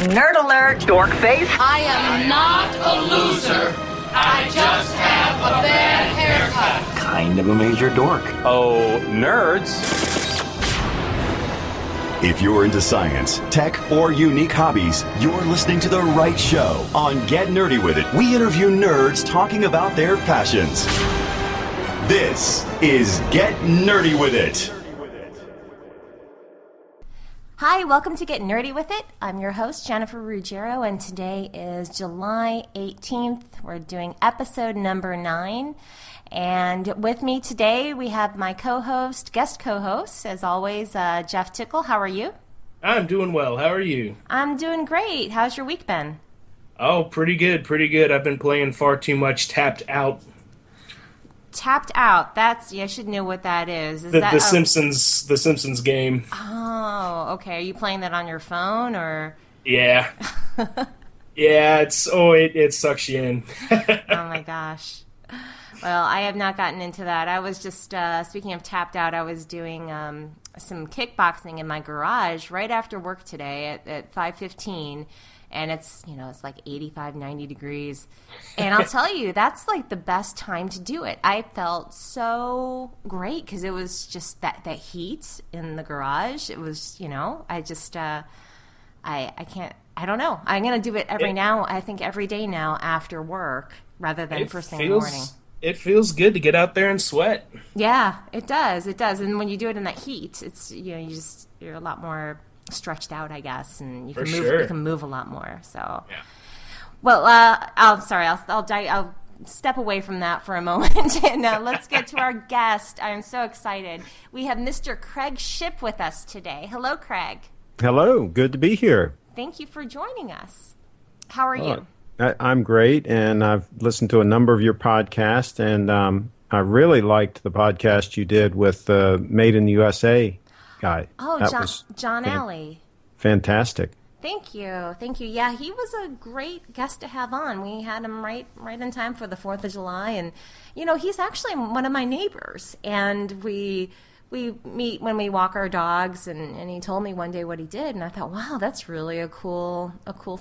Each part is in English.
Nerd alert! Dork face! I am not a loser. I just have a bad haircut. Kind of a major dork. Oh, nerds. If you're into science, tech, or unique hobbies, you're listening to the right show. On Get Nerdy With It, we interview nerds talking about their passions. This is Get Nerdy With It. Hi, welcome to Get Nerdy With It. I'm your host, Jennifer Ruggiero, and today is July 18th. We're doing episode number 9. And with me today, we have my guest co-host, as always, Jeff Tickle. How are you? I'm doing well. How are you? I'm doing great. How's your week been? Oh, pretty good, pretty good. I've been playing far too much Tapped Out. Tapped Out. I should know what that is. The Simpsons game. Oh, okay. Are you playing that on your phone or? Yeah. Yeah, it sucks you in. Oh my gosh. Well, I have not gotten into that. I was just, speaking of Tapped Out, I was doing some kickboxing in my garage right after work today at 5:15. And it's like 85, 90 degrees. And I'll tell you, that's like the best time to do it. I felt so great because it was just that heat in the garage. It was, I just, I don't know. I'm going to do it every day now after work rather than first thing in the morning. It feels good to get out there and sweat. Yeah, it does. It does. And when you do it in that heat, it's, you're a lot more stretched out, I guess, and you can move a lot more. So, yeah. Well, I'll step away from that for a moment, and let's get to our guest. I'm so excited. We have Mr. Craig Shipp with us today. Hello, Craig. Hello. Good to be here. Thank you for joining us. How are you? I'm great, and I've listened to a number of your podcasts, and I really liked the podcast you did with the Made in the USA guy. Oh, John Alley. Fantastic. Thank you. Yeah, he was a great guest to have on. We had him right in time for the 4th of July, and he's actually one of my neighbors, and we meet when we walk our dogs, and he told me one day what he did, and I thought, wow, that's really a cool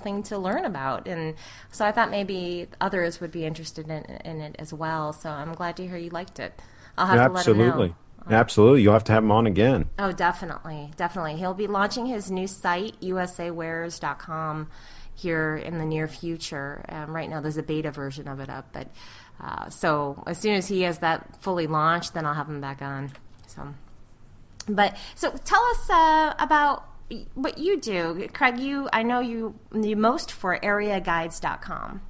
thing to learn about, and so I thought maybe others would be interested in it as well. So I'm glad to hear you liked it. I'll have to let him know. Absolutely. You'll have to have him on again. Oh, definitely. He'll be launching his new site, usawares.com, here in the near future. Right now there's a beta version of it up, but so as soon as he has that fully launched, then I'll have him back on. So tell us about what you do. Craig, I know you most for areaguides.com.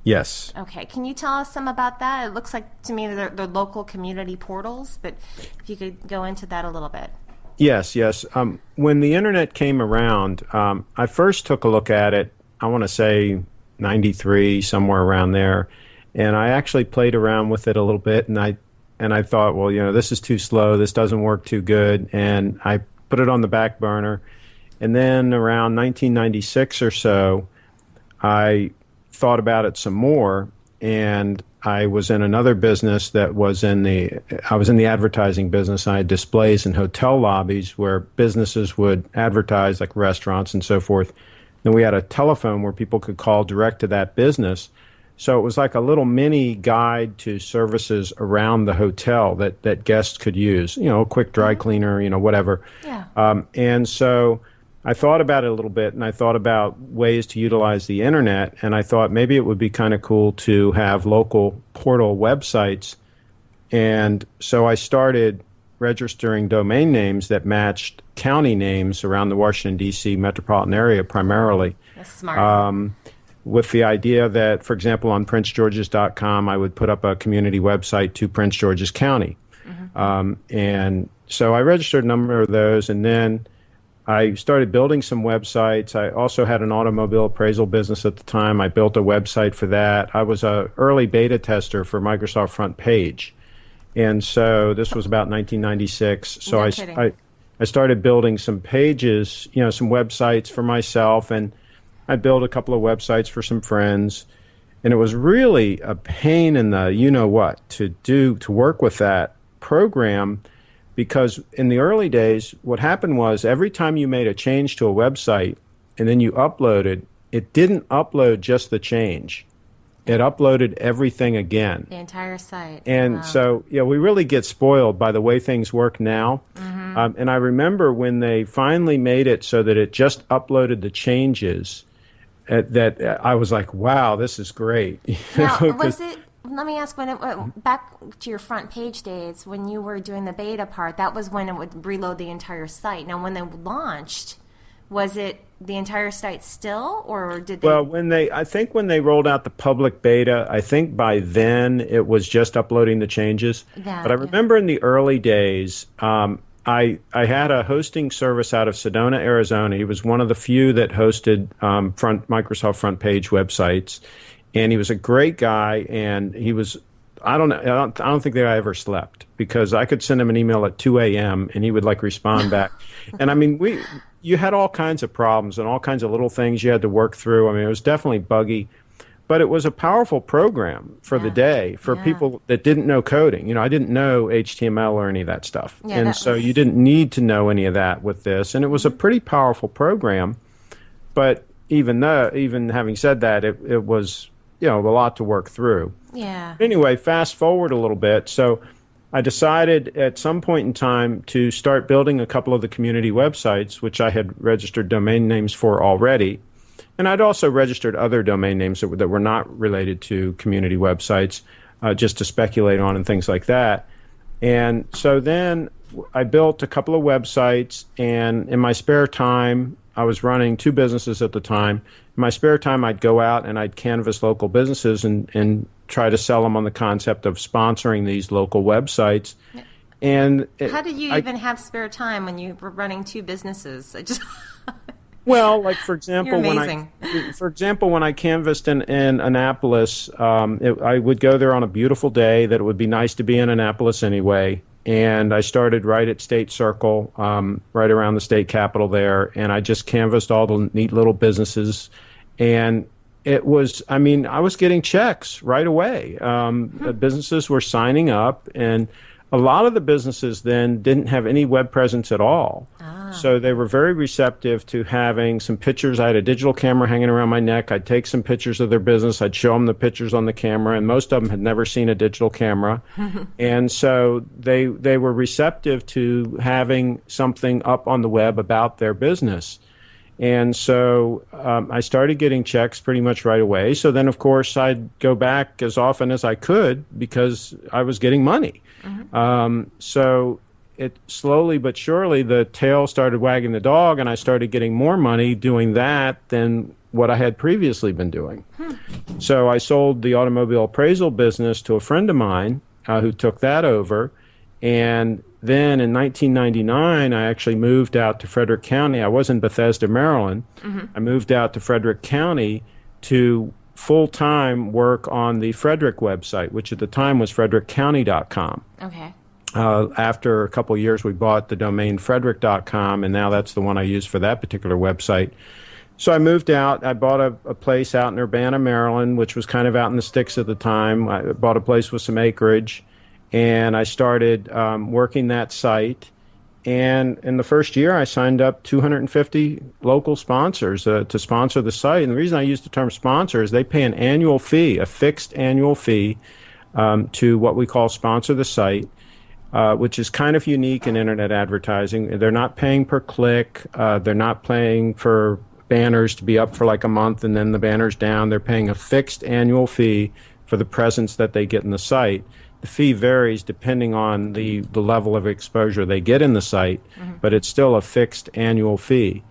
Yes. Okay. Can you tell us some about that? It looks like to me they're local community portals, but if you could go into that a little bit. Yes. When the internet came around, I first took a look at it, I want to say 93, somewhere around there, and I actually played around with it a little bit, and I thought, well, this is too slow, this doesn't work too good, and I put it on the back burner. And then around 1996 or so, I thought about it some more, and I was in another business I was in the advertising business. I had displays in hotel lobbies where businesses would advertise, like restaurants and so forth. Then we had a telephone where people could call direct to that business. So it was like a little mini guide to services around the hotel that guests could use, a quick dry cleaner, whatever. Yeah. And so I thought about it a little bit, and I thought about ways to utilize the internet, and I thought maybe it would be kind of cool to have local portal websites. And so I started registering domain names that matched county names around the Washington, D.C. metropolitan area primarily. That's smart. With the idea that, for example, on princegeorges.com, I would put up a community website to Prince George's County. Mm-hmm. And so I registered a number of those, and then I started building some websites. I also had an automobile appraisal business at the time. I built a website for that. I was an early beta tester for Microsoft Front Page. And so this was about 1996. So I started building some pages, some websites for myself, and I built a couple of websites for some friends. And it was really a pain in the you-know-what to work with that program, because in the early days, what happened was every time you made a change to a website, and then you uploaded, it didn't upload just the change. It uploaded everything again. The entire site. And Wow. so, we really get spoiled by the way things work now. And I remember when they finally made it so that it just uploaded the changes, that I was like, wow, this is great. Now, was it, let me ask, when it back to your front page days, when you were doing the beta part, that was when it would reload the entire site. Now, when they launched, was it the entire site still, or did they? Well, I think when they rolled out the public beta, I think by then it was just uploading the changes. Yeah, but I remember in the early days, I had a hosting service out of Sedona, Arizona. He was one of the few that hosted Microsoft front page websites, and he was a great guy. And he was, I don't think that I ever slept, because I could send him an email at 2 a.m. and he would respond back. And I mean, you had all kinds of problems and all kinds of little things you had to work through. I mean, it was definitely buggy, but it was a powerful program for the day for people that didn't know coding. I didn't know HTML or any of that stuff. Yeah, and so you didn't need to know any of that with this. And it was a pretty powerful program. But even having said that, it was, a lot to work through. Yeah. Anyway, fast forward a little bit. So I decided at some point in time to start building a couple of the community websites, which I had registered domain names for already. And I'd also registered other domain names that were not related to community websites, just to speculate on and things like that. And so then I built a couple of websites, and in my spare time, I was running 2 businesses at the time. In my spare time, I'd go out and I'd canvass local businesses and try to sell them on the concept of sponsoring these local websites. And how did you even have spare time when you were running 2 businesses? Well, for example, You're amazing. when I canvassed in Annapolis, I would go there on a beautiful day that it would be nice to be in Annapolis anyway. And I started right at State Circle, right around the state capitol there, and I just canvassed all the neat little businesses. And it was, I was getting checks right away. The businesses were signing up, and a lot of the businesses then didn't have any web presence at all. So they were very receptive to having some pictures. I had a digital camera hanging around my neck. I'd take some pictures of their business. I'd show them the pictures on the camera, and most of them had never seen a digital camera. And so they were receptive to having something up on the web about their business. And so I started getting checks pretty much right away. So then, of course, I'd go back as often as I could because I was getting money. So it slowly but surely, the tail started wagging the dog, and I started getting more money doing that than what I had previously been doing. So I sold the automobile appraisal business to a friend of mine who took that over. And then in 1999, I actually moved out to Frederick County. I was in Bethesda, Maryland. I moved out to Frederick County to full-time work on the Frederick website, which at the time was frederickcounty.com. Okay. After a couple of years, we bought the domain frederick.com, and now that's the one I use for that particular website. So I moved out. I bought a place out in Urbana, Maryland, which was kind of out in the sticks at the time. I bought a place with some acreage, and I started working that site. And in the first year, I signed up 250 local sponsors to sponsor the site. And the reason I use the term sponsor is they pay an annual fee, a fixed annual fee, to what we call sponsor the site, which is kind of unique in internet advertising. They're not paying per click. They're not paying for banners to be up for like a month and then the banner's down. They're paying a fixed annual fee for the presence that they get in the site. The fee varies depending on the level of exposure they get in the site, but it's still a fixed annual fee.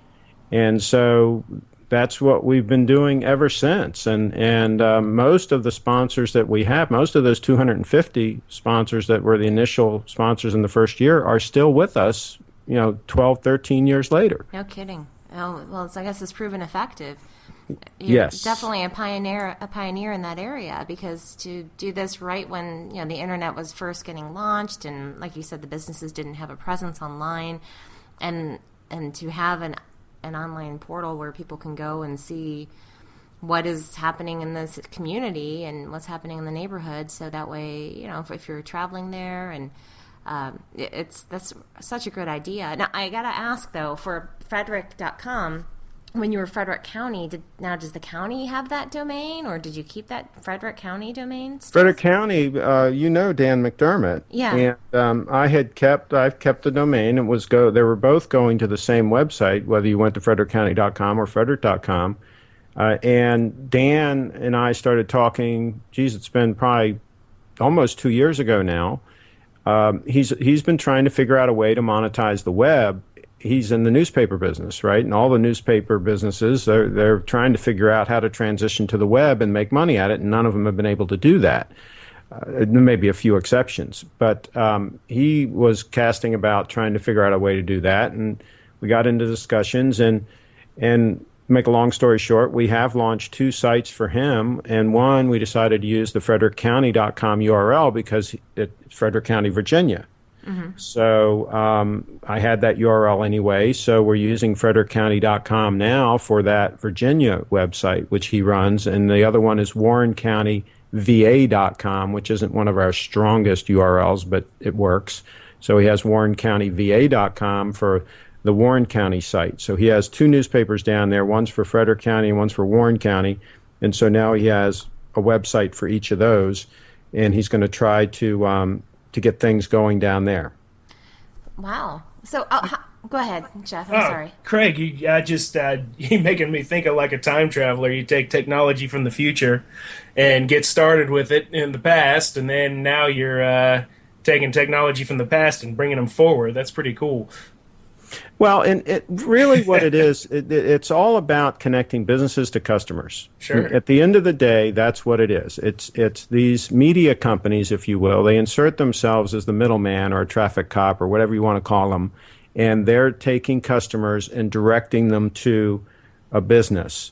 And so that's what we've been doing ever since. And most of the sponsors that we have, most of those 250 sponsors that were the initial sponsors in the first year are still with us, 12, 13 years later. No kidding. Oh, well, I guess it's proven effective. Yes, definitely a pioneer in that area, because to do this right when the internet was first getting launched, and like you said, the businesses didn't have a presence online, and to have an online portal where people can go and see what is happening in this community and what's happening in the neighborhood, so that way if you're traveling there, and that's such a good idea. Now I gotta ask though, for Frederick.com. when you were Frederick County, does the county have that domain, or did you keep that Frederick County domain still? Frederick County, you know Dan McDermott. Yeah. And I've kept the domain. They were both going to the same website, whether you went to frederickcounty.com or frederick.com. And Dan and I started talking, it's been probably almost 2 years ago now. He's been trying to figure out a way to monetize the web. He's in the newspaper business, right? And all the newspaper businesses, they're trying to figure out how to transition to the web and make money at it, and none of them have been able to do that. There may be a few exceptions, but he was casting about trying to figure out a way to do that, and we got into discussions, and make a long story short, we have launched 2 sites for him, and one we decided to use the frederickcounty.com URL because it's Frederick County, Virginia. Mm-hmm. So I had that URL anyway, so we're using frederickcounty.com now for that Virginia website, which he runs, and the other one is warrencountyva.com, which isn't one of our strongest URLs, but it works. So he has warrencountyva.com for the Warren County site. So he has 2 newspapers down there, one's for Frederick County and one's for Warren County, and so now he has a website for each of those, and he's going to try to get things going down there. Wow. So go ahead, Jeff. I'm sorry. Craig, you're making me think of like a time traveler. You take technology from the future and get started with it in the past, and then now you're taking technology from the past and bringing them forward. That's pretty cool. Well, and it really what it is, it's all about connecting businesses to customers. Sure. At the end of the day, that's what it is. It's these media companies, if you will. They insert themselves as the middleman or a traffic cop or whatever you want to call them, and they're taking customers and directing them to a business.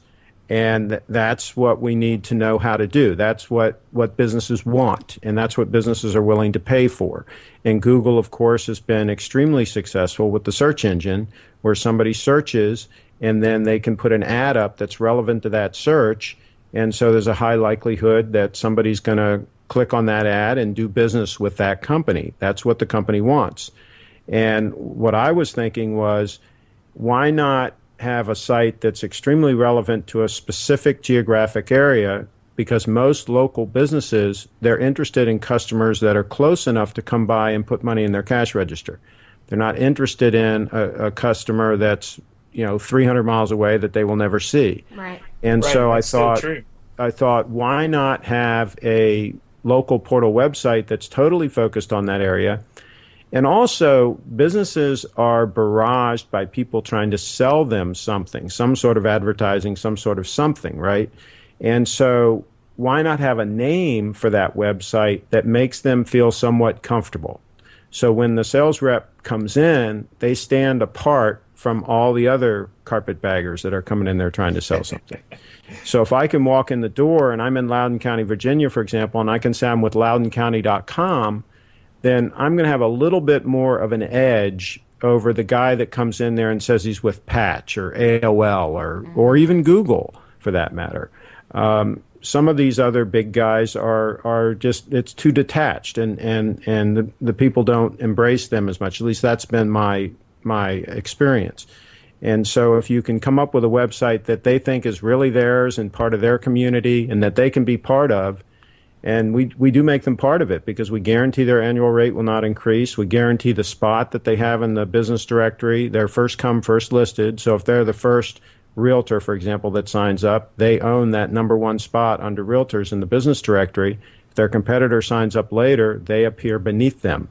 And that's what we need to know how to do. That's what businesses want, and that's what businesses are willing to pay for. And Google, of course, has been extremely successful with the search engine, where somebody searches, and then they can put an ad up that's relevant to that search. And so there's a high likelihood that somebody's going to click on that ad and do business with that company. That's what the company wants. And what I was thinking was, why not have a site that's extremely relevant to a specific geographic area, because most local businesses, they're interested in customers that are close enough to come by and put money in their cash register. They're not interested in a customer that's 300 miles away that they will never see. Right. And right, so I thought, why not have a local portal website that's totally focused on that area? And also, businesses are barraged by people trying to sell them something, some sort of advertising, some sort of something, right? And so why not have a name for that website that makes them feel somewhat comfortable? So when the sales rep comes in, they stand apart from all the other carpetbaggers that are coming in there trying to sell something. So if I can walk in the door, and I'm in Loudoun County, Virginia, for example, and I can say I'm with loudouncounty.com, then I'm going to have a little bit more of an edge over the guy that comes in there and says he's with Patch or AOL or even Google, for that matter. Some of these other big guys are just, it's too detached, and the people don't embrace them as much. At least that's been my experience. And so if you can come up with a website that they think is really theirs and part of their community and that they can be part of, and we do make them part of it because we guarantee their annual rate will not increase. We guarantee the spot that they have in the business directory. They're first come, first listed. So if they're the first realtor, for example, that signs up, they own that number 1 spot under realtors in the business directory. If their competitor signs up later, they appear beneath them.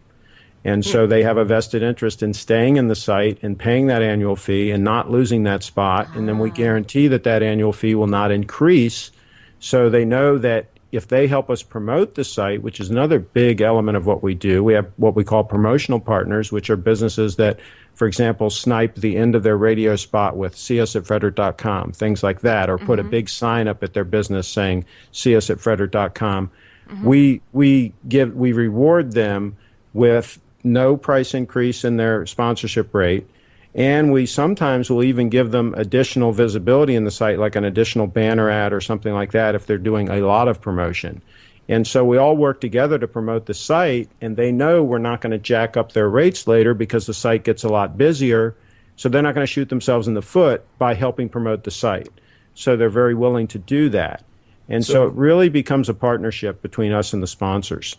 And so they have a vested interest in staying in the site and paying that annual fee and not losing that spot. And then we guarantee that annual fee will not increase. So they know that if they help us promote the site, which is another big element of what we do, we have what we call promotional partners, which are businesses that, for example, snipe the end of their radio spot with see us at frederick.com, things like that, or put a big sign up at their business saying see us at frederick.com. We reward them with no price increase in their sponsorship rate. And we sometimes will even give them additional visibility in the site, like an additional banner ad or something like that, if they're doing a lot of promotion. And so we all work together to promote the site, and they know we're not going to jack up their rates later because the site gets a lot busier. So they're not going to shoot themselves in the foot by helping promote the site. So they're very willing to do that. And so it really becomes a partnership between us and the sponsors.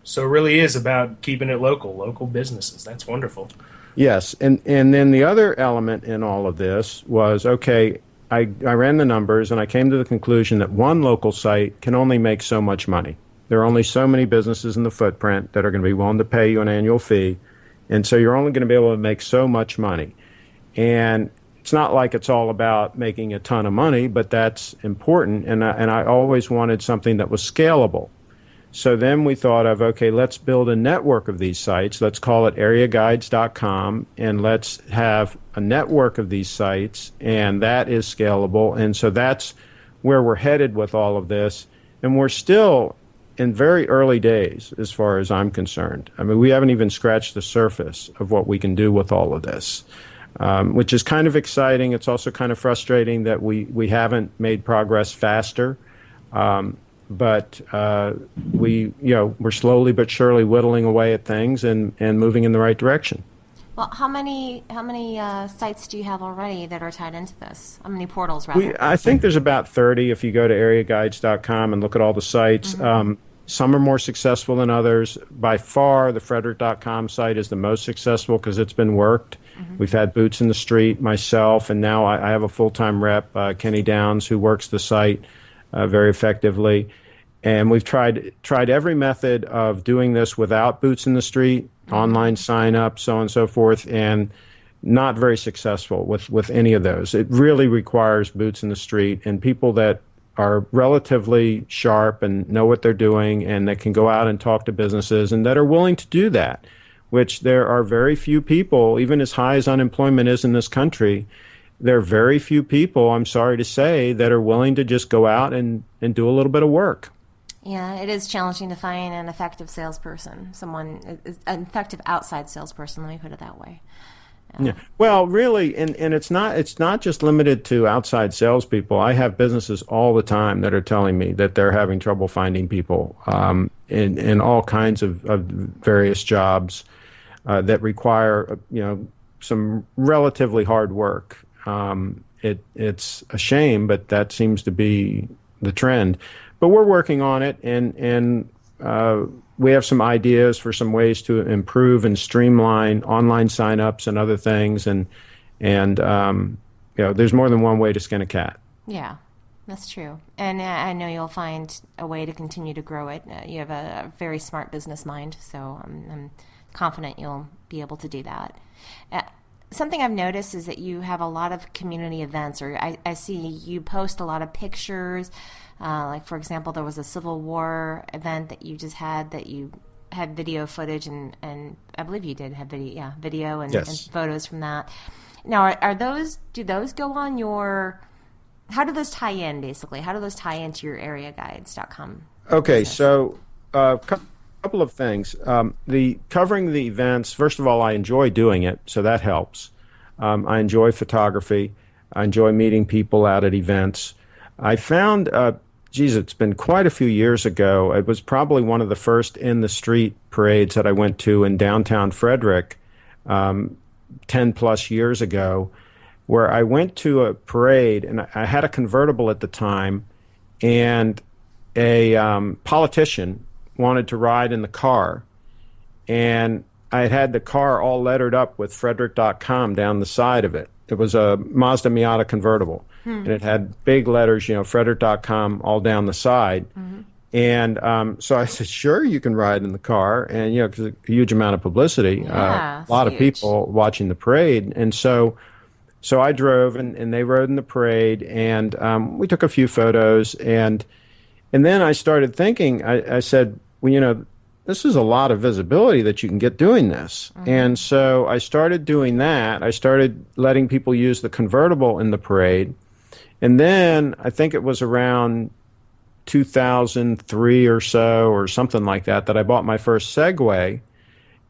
So it really is about keeping it local businesses. That's wonderful. Yes, and then the other element in all of this was, okay, I ran the numbers and I came to the conclusion that one local site can only make so much money. There are only so many businesses in the footprint that are going to be willing to pay you an annual fee, and so you're only going to be able to make so much money. And it's not like it's all about making a ton of money, but that's important, and I always wanted something that was scalable. So then we thought of, okay, let's build a network of these sites. Let's call it areaguides.com, and let's have a network of these sites, and that is scalable. And so that's where we're headed with all of this. And we're still in very early days as far as I'm concerned. I mean, we haven't even scratched the surface of what we can do with all of this, which is kind of exciting. It's also kind of frustrating that we haven't made progress faster. But we're slowly but surely whittling away at things and moving in the right direction. Well, how many sites do you have already that are tied into this? How many portals, rather? I think there's about 30 if you go to areaguides.com and look at all the sites. Mm-hmm. Some are more successful than others. By far, the Frederick.com site is the most successful because it's been worked. Mm-hmm. We've had boots in the street, myself, and now I have a full-time rep, Kenny Downs, who works the site very effectively. And we've tried every method of doing this without boots in the street, online sign up, so on and so forth, and not very successful with any of those. It really requires boots in the street and people that are relatively sharp and know what they're doing and that can go out and talk to businesses and that are willing to do that, which there are very few people, even as high as unemployment is in this country, there are very few people, I'm sorry to say, that are willing to just go out and do a little bit of work. Yeah, it is challenging to find an effective salesperson, an effective outside salesperson, let me put it that way. Yeah. Well, really, and it's not just limited to outside salespeople. I have businesses all the time that are telling me that they're having trouble finding people in all kinds of various jobs that require some relatively hard work. It's a shame, but that seems to be the trend. But we're working on it, and we have some ideas for some ways to improve and streamline online signups and other things. And there's more than one way to skin a cat. Yeah, that's true. And I know you'll find a way to continue to grow it. You have a very smart business mind, so I'm confident you'll be able to do that. Something I've noticed is that you have a lot of community events, or I see you post a lot of pictures. Like, for example, there was a Civil War event that you just had that you had video footage, and I believe you did have video and, yes, and photos from that. Now, do those go on your, how do those tie in, basically? How do those tie into your areaguides.com? Okay, so couple of things. The covering the events, first of all, I enjoy doing it, so that helps. I enjoy photography. I enjoy meeting people out at events. I found, it's been quite a few years ago. It was probably one of the first in-the-street parades that I went to in downtown Frederick 10-plus years ago, where I went to a parade, and I had a convertible at the time, and a politician wanted to ride in the car, and I had the car all lettered up with Frederick.com down the side of it. It was a Mazda Miata convertible, and it had big letters, Frederick.com all down the side. Mm-hmm. And so I said, sure, you can ride in the car, and because a huge amount of publicity, a lot of people watching the parade, and so I drove, and they rode in the parade, and we took a few photos, and then I started thinking, I said, well, this is a lot of visibility that you can get doing this. Mm-hmm. And so I started doing that. I started letting people use the convertible in the parade. And then I think it was around 2003 or so, or something like that I bought my first Segway.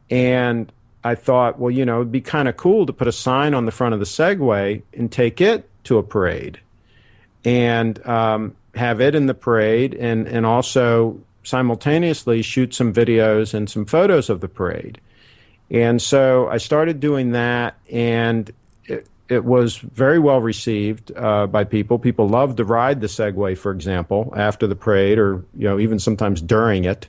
And I thought, well, it'd be kind of cool to put a sign on the front of the Segway and take it to a parade and have it in the parade, and also simultaneously shoot some videos and some photos of the parade. And so I started doing that, and it was very well received by people. People loved to ride the Segway, for example, after the parade, or even sometimes during it.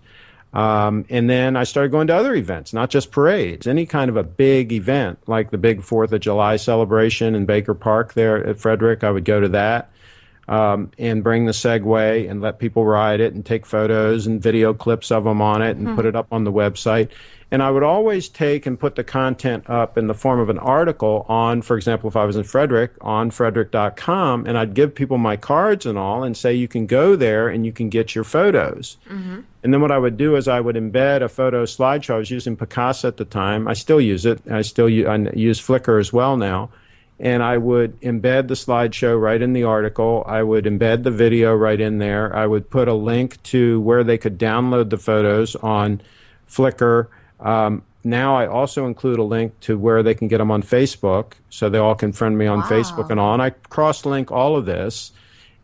And then I started going to other events, not just parades, any kind of a big event, like the big 4th of July celebration in Baker Park there at Frederick. I would go to that and bring the Segway and let people ride it and take photos and video clips of them on it and put it up on the website. And I would always take and put the content up in the form of an article on, for example, if I was in Frederick, on frederick.com, and I'd give people my cards and all and say, you can go there and you can get your photos. And then what I would do is I would embed a photo slideshow. I was using Picasa at the time. I still use it. I use Flickr as well now. And I would embed the slideshow right in the article. I would embed the video right in there. I would put a link to where they could download the photos on Flickr. Now I also include a link to where they can get them on Facebook, so they all can friend me on Facebook and all. And I cross-link all of this.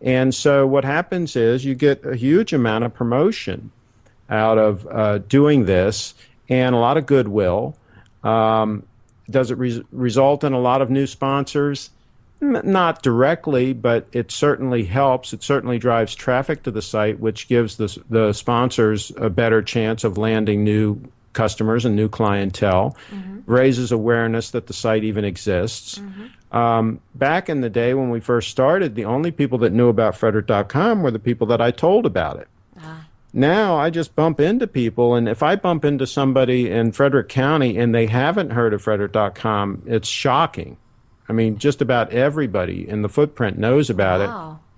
And so what happens is you get a huge amount of promotion out of doing this and a lot of goodwill. Does it result in a lot of new sponsors? Not directly, but it certainly helps. It certainly drives traffic to the site, which gives the sponsors a better chance of landing new customers and new clientele, raises awareness that the site even exists. Back in the day when we first started, the only people that knew about Frederick.com were the people that I told about it. Now I just bump into people, and if I bump into somebody in Frederick County and they haven't heard of Frederick.com, it's shocking. I mean, just about everybody in the footprint knows about it.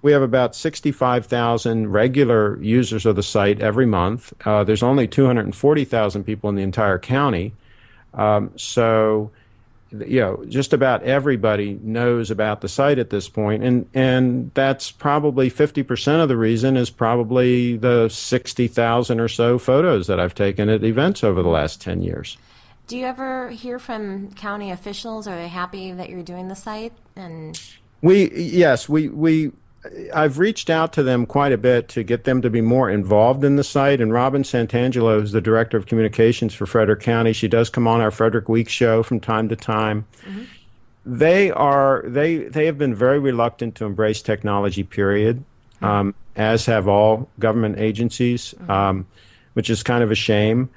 We have about 65,000 regular users of the site every month. There's only 240,000 people in the entire county. So, just about everybody knows about the site at this point. And that's probably 50% of the reason is probably the 60,000 or so photos that I've taken at events over the last 10 years. Do you ever hear from county officials? Are they happy that you're doing the site? And I've reached out to them quite a bit to get them to be more involved in the site. And Robin Santangelo is the director of communications for Frederick County. She does come on our Frederick Week show from time to time. They have been very reluctant to embrace technology, period, as have all government agencies, which is kind of a shame.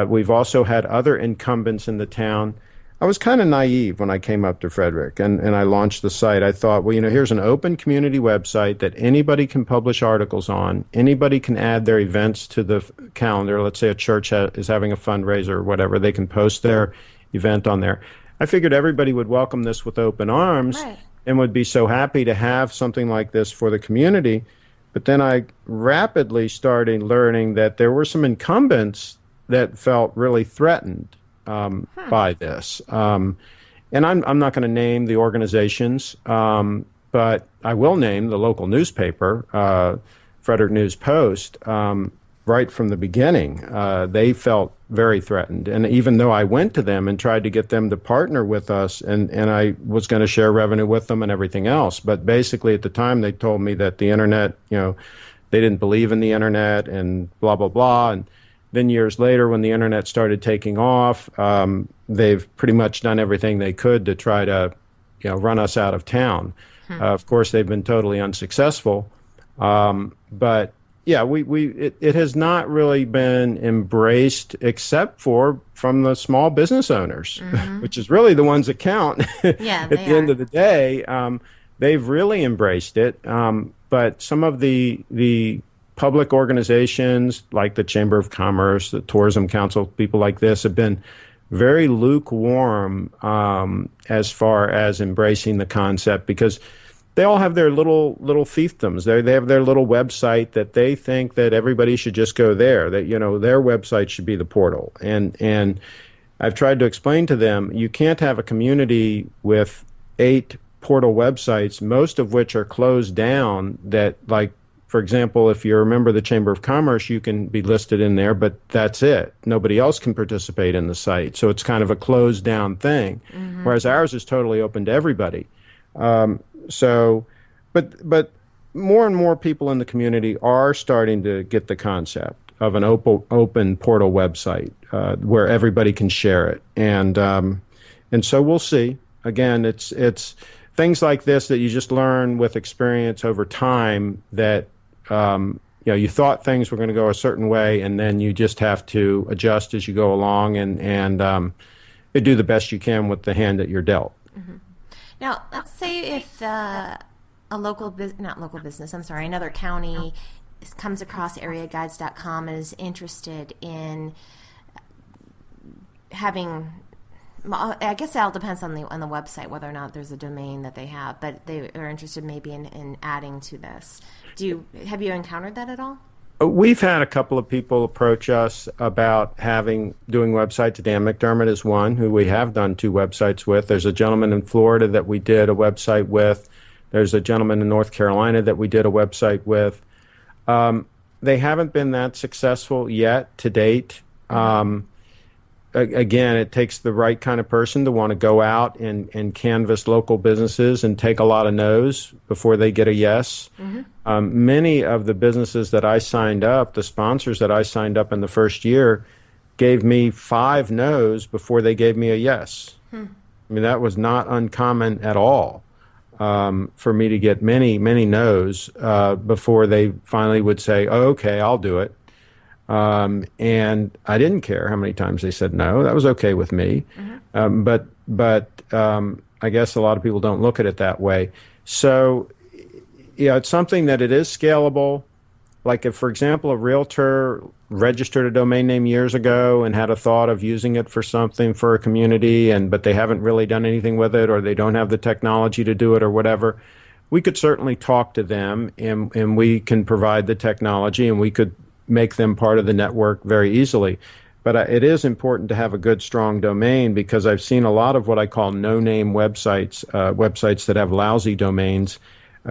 We've also had other incumbents in the town. I was kind of naive when I came up to Frederick and I launched the site. I thought, well, here's an open community website that anybody can publish articles on. Anybody can add their events to the calendar. Let's say a church is having a fundraiser or whatever. They can post their event on there. I figured everybody would welcome this with open arms and would be so happy to have something like this for the community. But then I rapidly started learning that there were some incumbents that felt really threatened by this. And I'm not going to name the organizations, but I will name the local newspaper, Frederick News Post, right from the beginning. They felt very threatened. And even though I went to them and tried to get them to partner with us, and I was going to share revenue with them and everything else, but basically at the time they told me that the internet, they didn't believe in the internet and blah, blah, blah. And then years later, when the internet started taking off, they've pretty much done everything they could to try to, run us out of town. Of course, they've been totally unsuccessful. But yeah, it has not really been embraced except from the small business owners, which is really the ones that count. At the end of the day, they've really embraced it. But some of the public organizations like the Chamber of Commerce, the Tourism Council, people like this have been very lukewarm as far as embracing the concept, because they all have their little fiefdoms. They have their little website that they think that everybody should just go there, that their website should be the portal. And I've tried to explain to them, you can't have a community with 8 portal websites, most of which are closed down, that, like, for example, if you're a member of the Chamber of Commerce, you can be listed in there, but that's it. Nobody else can participate in the site. So it's kind of a closed down thing, whereas ours is totally open to everybody. But more and more people in the community are starting to get the concept of an open portal website where everybody can share it. And so we'll see. again, it's things like this that you just learn with experience over time that, you thought things were going to go a certain way, and then you just have to adjust as you go along and do the best you can with the hand that you're dealt. Mm-hmm. Now, let's say if another county comes across areaguides.com and is interested in having, I guess that all depends on the website whether or not there's a domain that they have, but they are interested maybe in adding to this. Have you encountered that at all? We've had a couple of people approach us about doing websites. Dan McDermott is one who we have done 2 websites with. There's a gentleman in Florida that we did a website with. There's a gentleman in North Carolina that we did a website with. They haven't been that successful yet to date. Again, it takes the right kind of person to want to go out and canvass local businesses and take a lot of no's before they get a yes. Mm-hmm. Many of the businesses that I signed up, the sponsors that I signed up in the first year, gave me 5 no's before they gave me a yes. I mean, that was not uncommon at all for me to get many, many no's before they finally would say, oh, okay, I'll do it. And I didn't care how many times they said no. That was okay with me. Mm-hmm. But I guess a lot of people don't look at it that way. So, it's something that it is scalable. Like if, for example, a realtor registered a domain name years ago and had a thought of using it for something for a community, but they haven't really done anything with it, or they don't have the technology to do it or whatever, we could certainly talk to them and we can provide the technology and we could make them part of the network very easily. But it is important to have a good, strong domain, because I've seen a lot of what I call no-name websites, websites that have lousy domains,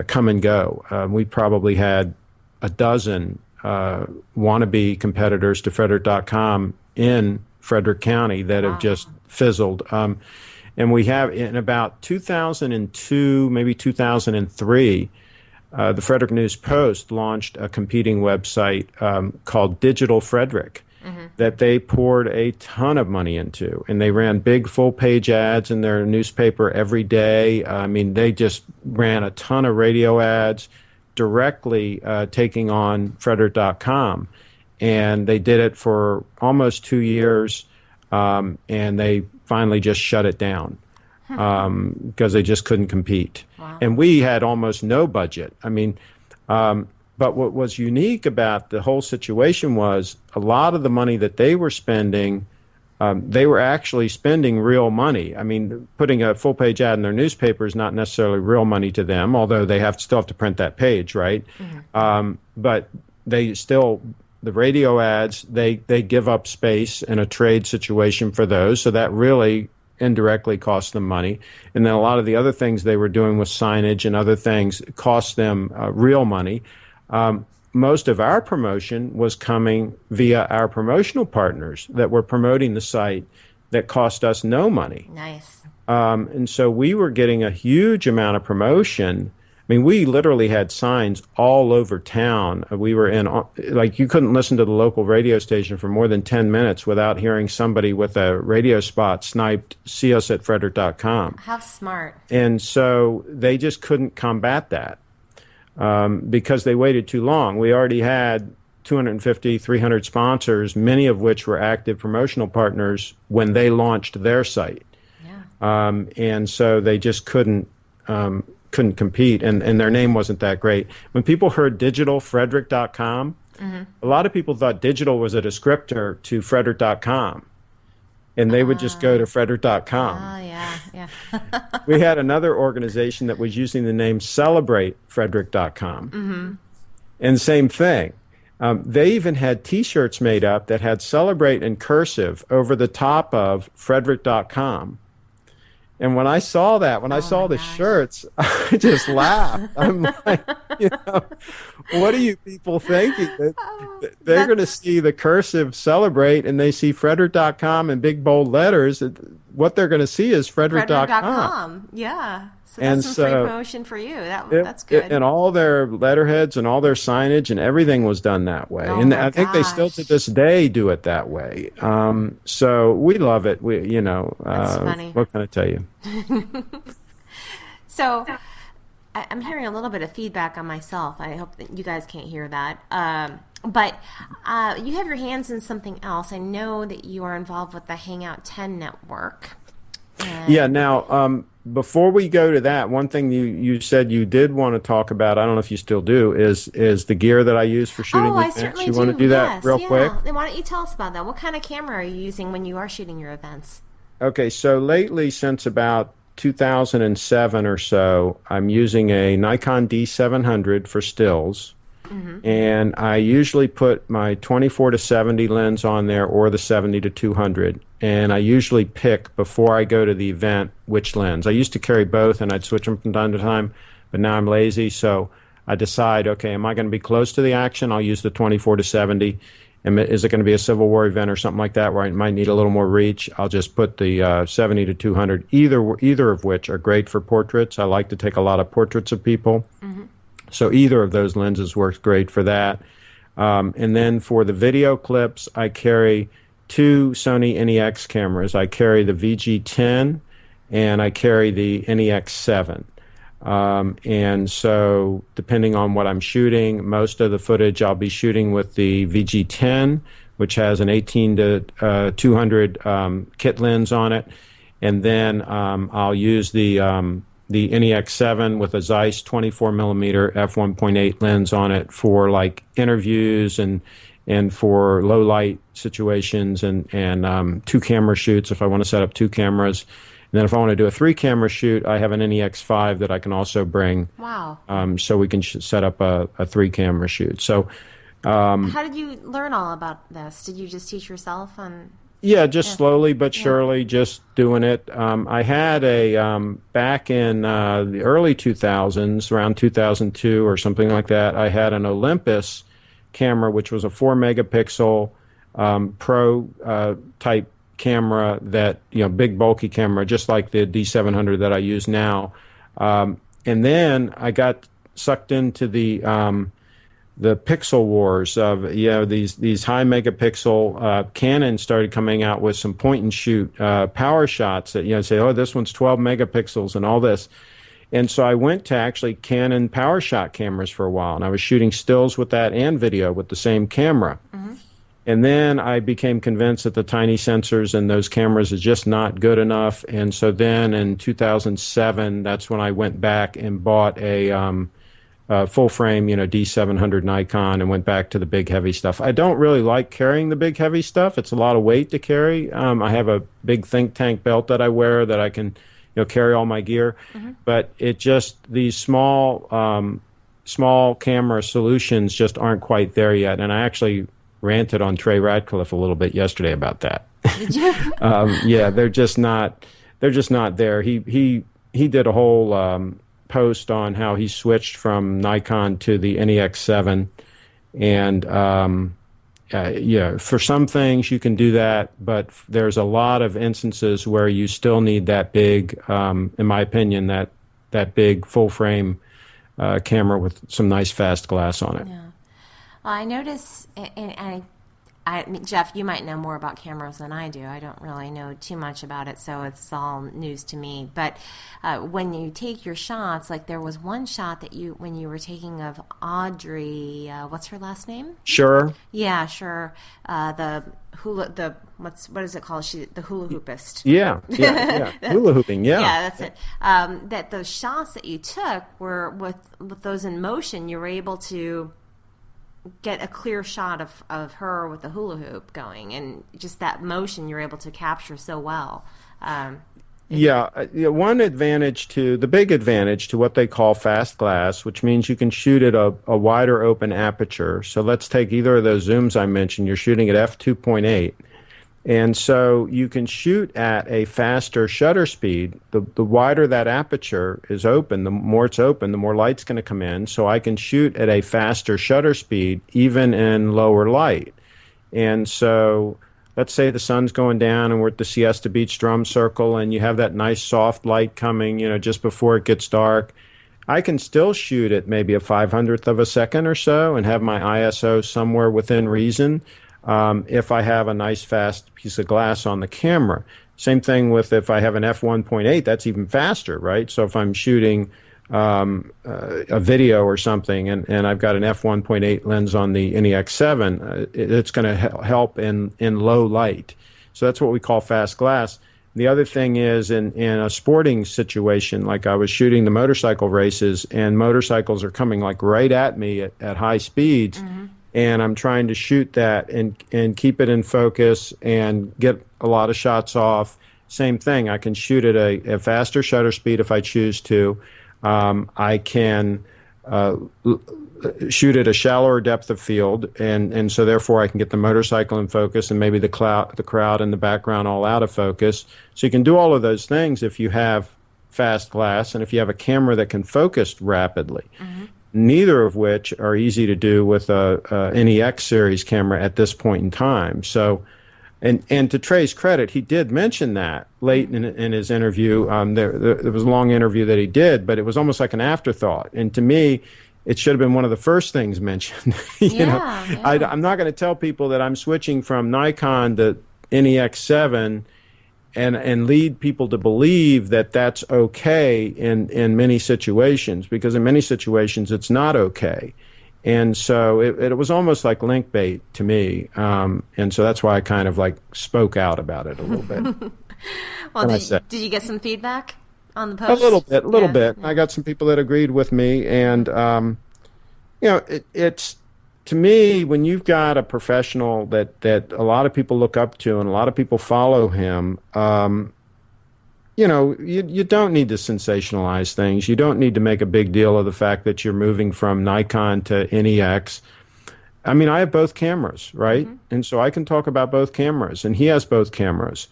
come and go. We probably had a dozen wannabe competitors to Frederick.com in Frederick County that have just fizzled. And we have, in about 2002, maybe 2003, the Frederick News Post launched a competing website called Digital Frederick that they poured a ton of money into. And they ran big full-page ads in their newspaper every day. I mean, they just ran a ton of radio ads directly taking on Frederick.com. And they did it for almost 2 years, and they finally just shut it down. Because they just couldn't compete. Wow. And we had almost no budget. I mean, but what was unique about the whole situation was a lot of the money that they were spending, they were actually spending real money. I mean, putting a full-page ad in their newspaper is not necessarily real money to them, although they still have to print that page, right? Mm-hmm. But they still, the radio ads, they give up space in a trade situation for those, so that really indirectly cost them money. And then a lot of the other things they were doing with signage and other things cost them real money. Most of our promotion was coming via our promotional partners that were promoting the site that cost us no money. Nice. And so we were getting a huge amount of promotion. I mean, we literally had signs all over town. We were in, like, you couldn't listen to the local radio station for more than 10 minutes without hearing somebody with a radio spot sniped, see us at Frederick.com. How smart. And so they just couldn't combat that because they waited too long. We already had 250, 300 sponsors, many of which were active promotional partners when they launched their site. Yeah. And so they just couldn't compete, and their name wasn't that great. When people heard digitalfrederick.com, a lot of people thought digital was a descriptor to Frederick.com, and they would just go to Frederick.com. Oh, yeah. We had another organization that was using the name CelebrateFrederick.com, and same thing. They even had T-shirts made up that had Celebrate in cursive over the top of Frederick.com. And when I saw that, when I saw the shirts, I just laughed. I'm like, what are you people thinking? They're going to see the cursive Celebrate, and they see Frederick.com in big bold letters. What they're going to see is Frederick.com. Yeah. So that's some free promotion for you. That's good. And all their letterheads and all their signage and everything was done that way. Oh and my I think they still to this day do it that way. So we love it. That's funny. What can I tell you? So I'm hearing a little bit of feedback on myself. I hope that you guys can't hear that. But you have your hands in something else. I know that you are involved with the Hangout 10 network. Yeah. Now, before we go to that, one thing you said you did want to talk about, I don't know if you still do, is the gear that I use for shooting events. I certainly you do. Want to do that real quick? Then why don't you tell us about that? What kind of camera are you using when you are shooting your events? Okay, so lately, since about 2007 or so, I'm using a Nikon D700 for stills. Mm-hmm. And I usually put my 24-70 lens on there or the 70-200. And I usually pick, before I go to the event, which lens. I used to carry both, and I'd switch them from time to time, but now I'm lazy, so I decide, okay, am I going to be close to the action? I'll use the 24-70. Is it going to be a Civil War event or something like that where I might need a little more reach? I'll just put the 70-200, either of which are great for portraits. I like to take a lot of portraits of people. Mm-hmm. So either of those lenses works great for that. And then for the video clips, I carry two Sony NEX cameras. I carry the VG10 and I carry the NEX7. And so depending on what I'm shooting, most of the footage I'll be shooting with the VG10, which has an 18-200 kit lens on it. And then I'll use the NEX7 with a Zeiss 24mm f1.8 lens on it for like interviews and for low light situations and two camera shoots if I want to set up two cameras. And then if I want to do a three camera shoot, I have an NEX5 that I can also bring. Wow. So we can set up a three camera shoot. So how did you learn all about this? Did you just teach yourself on? Yeah, just slowly but surely, just doing it. I had back in the early 2000s, around 2002 or something like that, I had an Olympus camera, which was a 4-megapixel pro type camera that, big bulky camera, just like the D700 that I use now. And then I got sucked into the pixel wars of these high megapixel Canon started coming out with some point and shoot power shots that say, oh, this one's 12 megapixels and all this. And so I went to actually Canon power shot cameras for a while, and I was shooting stills with that and video with the same camera. Mm-hmm. And then I became convinced that the tiny sensors in those cameras is just not good enough. And so then in 2007, that's when I went back and bought a full frame, D700 Nikon and went back to the big heavy stuff. I don't really like carrying the big heavy stuff. It's a lot of weight to carry. I have a big think tank belt that I wear that I can, carry all my gear. Mm-hmm. But these small camera solutions just aren't quite there yet. And I actually ranted on Trey Radcliffe a little bit yesterday about that. Did you? Yeah, they're just not there. He did a whole post on how he switched from Nikon to the NEX7, and for some things you can do that, but there's a lot of instances where you still need that big, in my opinion, that big full frame camera with some nice fast glass on it. Yeah. Well, I notice, and Jeff, you might know more about cameras than I do. I don't really know too much about it, so it's all news to me. But when you take your shots, like there was one shot that when you were taking of Audrey, what's her last name? Sure. Yeah, sure. What is it called? The hula hoopist. Yeah. Hula hooping. Yeah. Yeah, that's it. That those shots that you took were with those in motion. You were able to get a clear shot of her with the hula hoop going, and just that motion you're able to capture so well. One advantage the big advantage to what they call fast glass, which means you can shoot at a wider open aperture. So let's take either of those zooms I mentioned. You're shooting at f2.8. And so you can shoot at a faster shutter speed. The wider that aperture is open, the more it's open, the more light's going to come in. So I can shoot at a faster shutter speed even in lower light. And so let's say the sun's going down and we're at the Siesta Beach drum circle and you have that nice soft light coming, just before it gets dark. I can still shoot at maybe a 500th of a second or so and have my ISO somewhere within reason if I have a nice fast piece of glass on the camera. Same thing with if I have an f1.8, that's even faster, right? So if I'm shooting a video or something and I've got an f1.8 lens on the NEX7, it's going to help in low light. So that's what we call fast glass. The other thing is in a sporting situation, like I was shooting the motorcycle races and motorcycles are coming like right at me at high speeds, and I'm trying to shoot that and keep it in focus and get a lot of shots off. Same thing, I can shoot at a faster shutter speed if I choose to. I can shoot at a shallower depth of field, and so therefore I can get the motorcycle in focus and maybe the crowd in the background all out of focus. So you can do all of those things if you have fast glass and if you have a camera that can focus rapidly. Neither of which are easy to do with a NEX series camera at this point in time. So, and to Trey's credit, he did mention that late in his interview. There was a long interview that he did, but it was almost like an afterthought. And to me, it should have been one of the first things mentioned. I'm not going to tell people that I'm switching from Nikon to NEX7 and lead people to believe that that's okay in many situations, because in many situations it's not okay. And so it was almost like link bait to me. And so that's why I kind of like spoke out about it a little bit. Well, did you get some feedback on the post? A little bit. I got some people that agreed with me. And, it's, to me, when you've got a professional that a lot of people look up to and a lot of people follow him, you don't need to sensationalize things. You don't need to make a big deal of the fact that you're moving from Nikon to NEX. I mean, I have both cameras, right? And so I can talk about both cameras, and he has both cameras.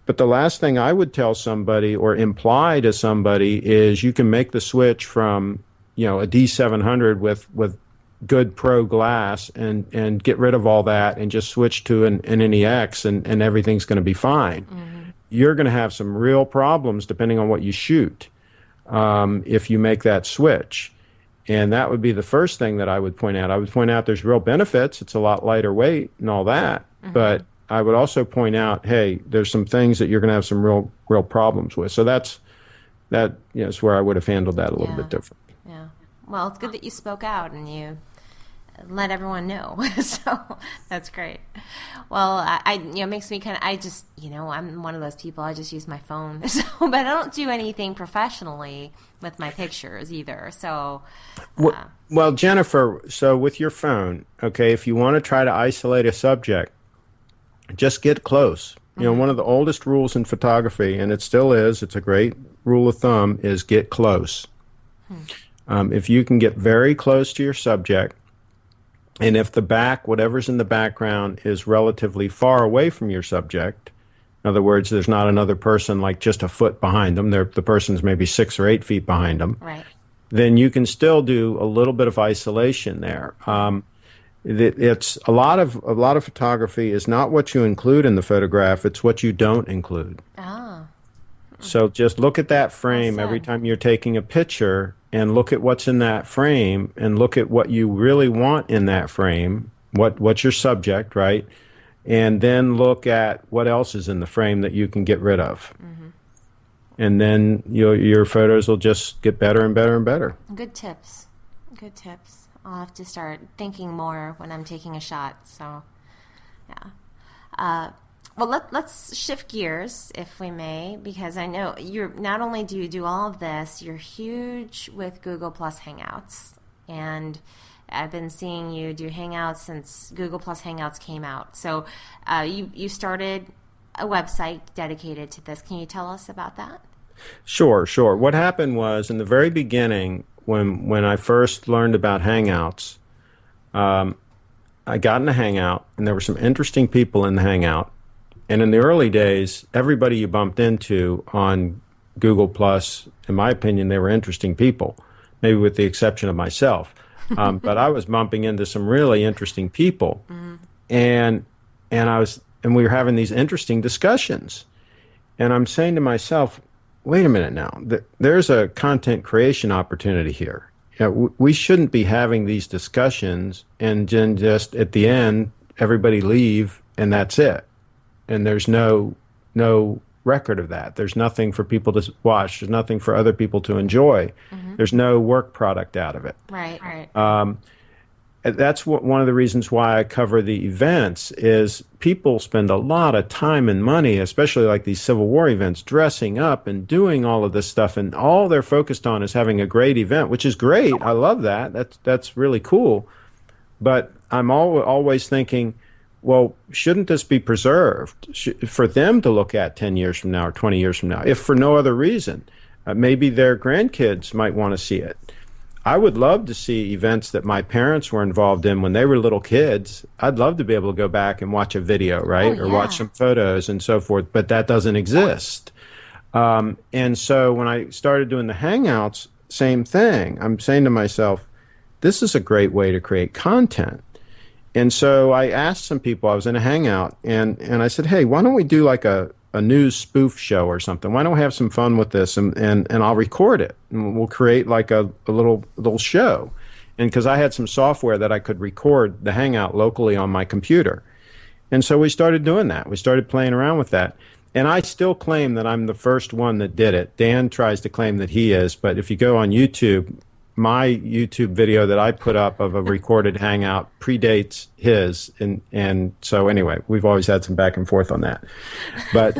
But the last thing I would tell somebody or imply to somebody is you can make the switch from, a D700 with good pro glass and get rid of all that and just switch to an NEX and everything's going to be fine. You're going to have some real problems depending on what you shoot if you make that switch. And that would be the first thing that I would point out. I would point out there's real benefits. It's a lot lighter weight and all that. But I would also point out, hey, there's some things that you're going to have some real problems with. So that's where I would have handled that a little bit different. Yeah. Well, it's good that you spoke out and you let everyone know. So that's great. Well, it makes me I'm one of those people, I just use my phone. So, but I don't do anything professionally with my pictures either. So, well, Jennifer, so with your phone, okay, if you want to try to isolate a subject, just get close. One of the oldest rules in photography, and it still is, it's a great rule of thumb, is get close. If you can get very close to your subject, and if whatever's in the background is relatively far away from your subject, in other words, there's not another person like just a foot behind them, the person's maybe 6 or 8 feet behind them, right, then you can still do a little bit of isolation there. It's a lot of photography is not what you include in the photograph, it's what you don't include. So just look at that frame every time you're taking a picture and look at what's in that frame and look at what you really want in that frame, what's your subject, right? And then look at what else is in the frame that you can get rid of. And then your photos will just get better and better and better. Good tips. I'll have to start thinking more when I'm taking a shot. So, yeah. Well, let's shift gears, if we may, because I know not only do you do all of this, you're huge with Google Plus Hangouts, and I've been seeing you do Hangouts since Google Plus Hangouts came out. So you started a website dedicated to this. Can you tell us about that? Sure. What happened was in the very beginning, when I first learned about Hangouts, I got in a Hangout, and there were some interesting people in the Hangout. And in the early days, everybody you bumped into on Google Plus, in my opinion, they were interesting people, maybe with the exception of myself. But I was bumping into some really interesting people, and I was and we were having these interesting discussions. And I'm saying to myself, wait a minute now, there's a content creation opportunity here. We shouldn't be having these discussions and then just at the end, everybody leave and that's it. And there's no record of that. There's nothing for people to watch. There's nothing for other people to enjoy. There's no work product out of it. Right. That's one of the reasons why I cover the events is people spend a lot of time and money, especially like these Civil War events, dressing up and doing all of this stuff, and all they're focused on is having a great event, which is great. I love that. That's really cool. But I'm always thinking, well, shouldn't this be preserved for them to look at 10 years from now or 20 years from now, if for no other reason? Maybe their grandkids might want to see it. I would love to see events that my parents were involved in when they were little kids. I'd love to be able to go back and watch a video, right? Or watch some photos and so forth, but that doesn't exist. And so when I started doing the Hangouts, same thing. I'm saying to myself, this is a great way to create content. And so I asked some people, I was in a Hangout, and I said, hey, why don't we do like a news spoof show or something? Why don't we have some fun with this, and I'll record it, and we'll create like a little show. And because I had some software that I could record the Hangout locally on my computer. And so we started doing that. We started playing around with that. And I still claim that I'm the first one that did it. Dan tries to claim that he is, but if you go on YouTube, my YouTube video that I put up of a recorded Hangout predates his. And so anyway, we've always had some back and forth on that. But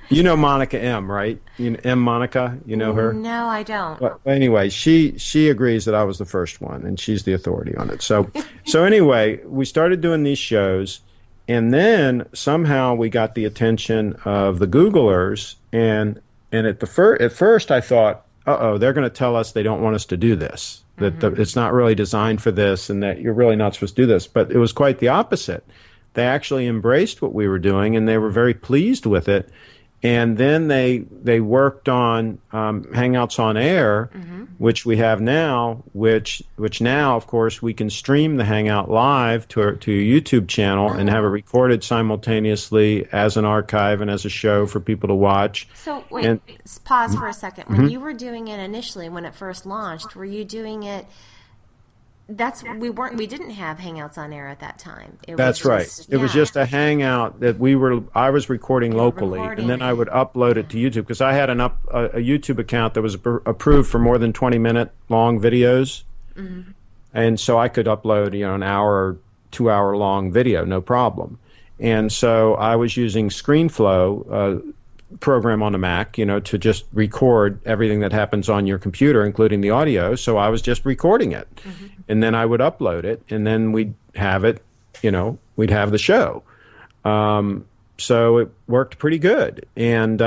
you know Monica M., right? You know, M. Monica, you know her? No, I don't. But anyway, she agrees that I was the first one, and she's the authority on it. So anyway, we started doing these shows, and then somehow we got the attention of the Googlers, and at first I thought, they're going to tell us they don't want us to do this, that it's not really designed for this, and that you're really not supposed to do this. But it was quite the opposite. They actually embraced what we were doing, and they were very pleased with it. And then they worked on Hangouts on Air, which we have now, which now, of course, we can stream the Hangout live to a YouTube channel and have it recorded simultaneously as an archive and as a show for people to watch. So wait, pause for a second. When you were doing it initially, when it first launched, were you doing it? We didn't have Hangouts on Air at that time. That's right. It was just a Hangout that I was recording locally, and then I would upload it to YouTube, because I had a YouTube account that was approved for more than 20-minute long videos, and so I could upload an hour or 2-hour long video, no problem. And so I was using ScreenFlow program on a Mac, to just record everything that happens on your computer, including the audio. So I was just recording it, and then I would upload it, and then we'd have it, we'd have the show. So it worked pretty good. And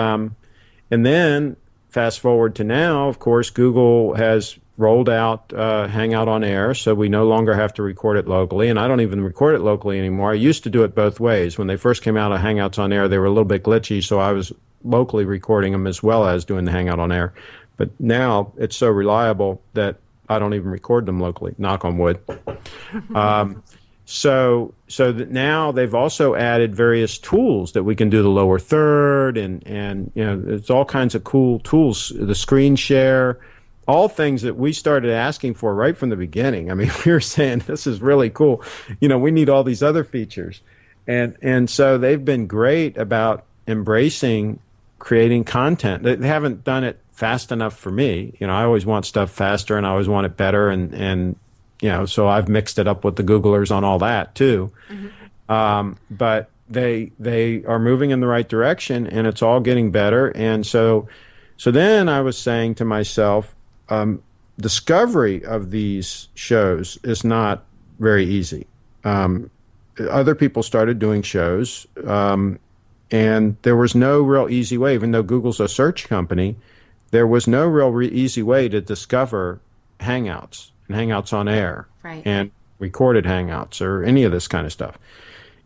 then fast forward to now, of course, Google has rolled out Hangout on Air, so we no longer have to record it locally, and I don't even record it locally anymore. I used to do it both ways. When they first came out of Hangouts on Air, they were a little bit glitchy, so I was locally recording them as well as doing the Hangout on Air. But now it's so reliable that I don't even record them locally, knock on wood. So that now they've also added various tools that we can do the lower third, and it's all kinds of cool tools, the screen share, all things that we started asking for right from the beginning. I mean, we were saying, this is really cool. We need all these other features. And so they've been great about embracing creating content. They haven't done it fast enough for me. I always want stuff faster, and I always want it better, and so I've mixed it up with the Googlers on all that too. But they are moving in the right direction, and it's all getting better. And so then I was saying to myself, discovery of these shows is not very easy. Other people started doing shows, and there was no real easy way, even though Google's a search company, there was no real easy way to discover Hangouts and Hangouts on Air, and recorded Hangouts or any of this kind of stuff.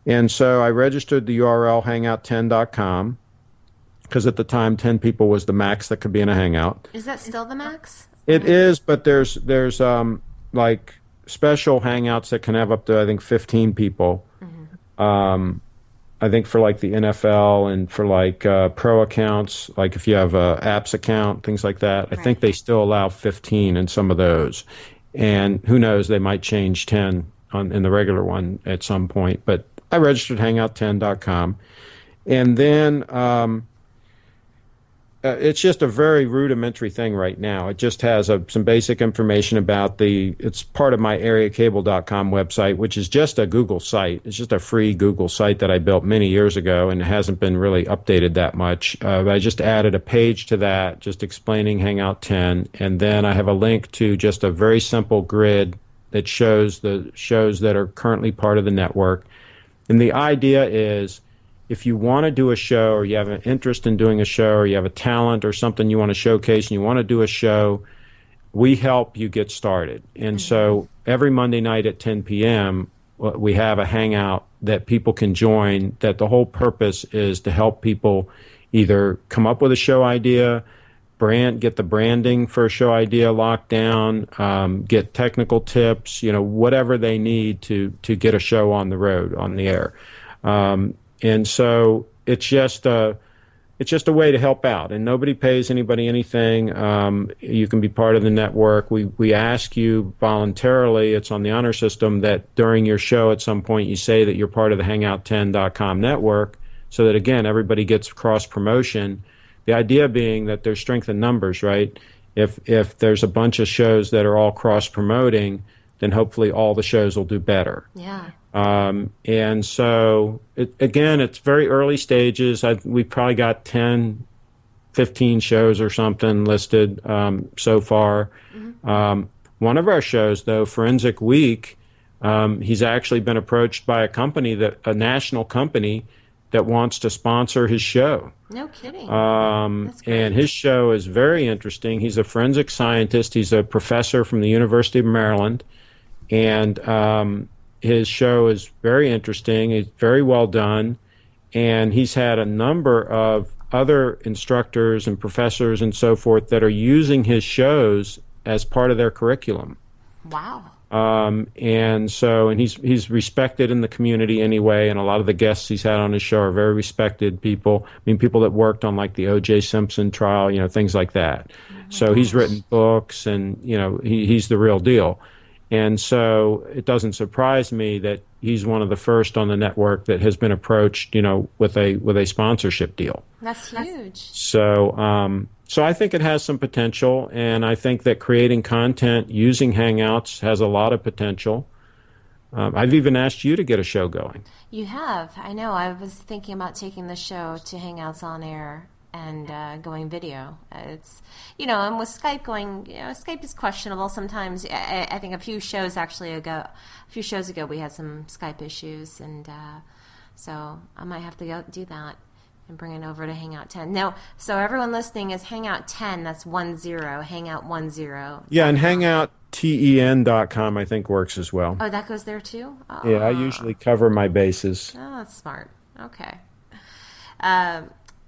And so I registered the URL hangout10.com, because at the time 10 people was the max that could be in a Hangout. Is that still the max? It is, but there's like special Hangouts that can have up to, I think, 15 people. I think for like the NFL and for like pro accounts, like if you have a apps account, things like that, I think they still allow 15 in some of those. And who knows, they might change 10 in the regular one at some point. But I registered hangout10.com. And then it's just a very rudimentary thing right now. It just has some basic information about it's part of my areacable.com website, which is just a Google site. It's just a free Google site that I built many years ago and it hasn't been really updated that much. But I just added a page to that, just explaining Hangout 10. And then I have a link to just a very simple grid that shows the shows that are currently part of the network. And the idea is, if you want to do a show or you have an interest in doing a show or you have a talent or something you want to showcase and you want to do a show, we help you get started. And so every Monday night at 10 p.m., we have a hangout that people can join, that the whole purpose is to help people either come up with a show idea, get the branding for a show idea locked down, get technical tips, whatever they need to get a show on the road, on the air. And so it's just a way to help out, and nobody pays anybody anything. You can be part of the network. We ask you voluntarily, it's on the honor system, that during your show at some point you say that you're part of the hangout10.com network, so that, again, everybody gets cross-promotion. The idea being that there's strength in numbers, right? If there's a bunch of shows that are all cross-promoting, then hopefully all the shows will do better. Yeah. And so, it's very early stages. We've probably got 10, 15 shows or something listed so far. Mm-hmm. One of our shows, though, Forensic Week, he's actually been approached by a national company that wants to sponsor his show. No kidding. And his show is very interesting. He's a forensic scientist. He's a professor from the University of Maryland. And his show is very interesting. It's very well done. And he's had a number of other instructors and professors and so forth that are using his shows as part of their curriculum. Wow. And he's respected in the community anyway, and a lot of the guests he's had on his show are very respected people. I mean, people that worked on like the O.J. Simpson trial, things like that. So he's written books, and he's the real deal. And so it doesn't surprise me that he's one of the first on the network that has been approached, with a sponsorship deal. That's huge. So, so I think it has some potential, and I think that creating content using Hangouts has a lot of potential. I've even asked you to get a show going. You have. I know. I was thinking about taking the show to Hangouts On Air and going video. It's, and with Skype going, Skype is questionable sometimes. I think a few shows ago we had some Skype issues, and so I might have to go do that and bring it over to Hangout 10. No, so everyone listening is Hangout 10, that's 10, Hangout 10. Yeah, and hangout10.com I think works as well. Oh, that goes there too? Oh. Yeah, I usually cover my bases. Oh, that's smart. Okay.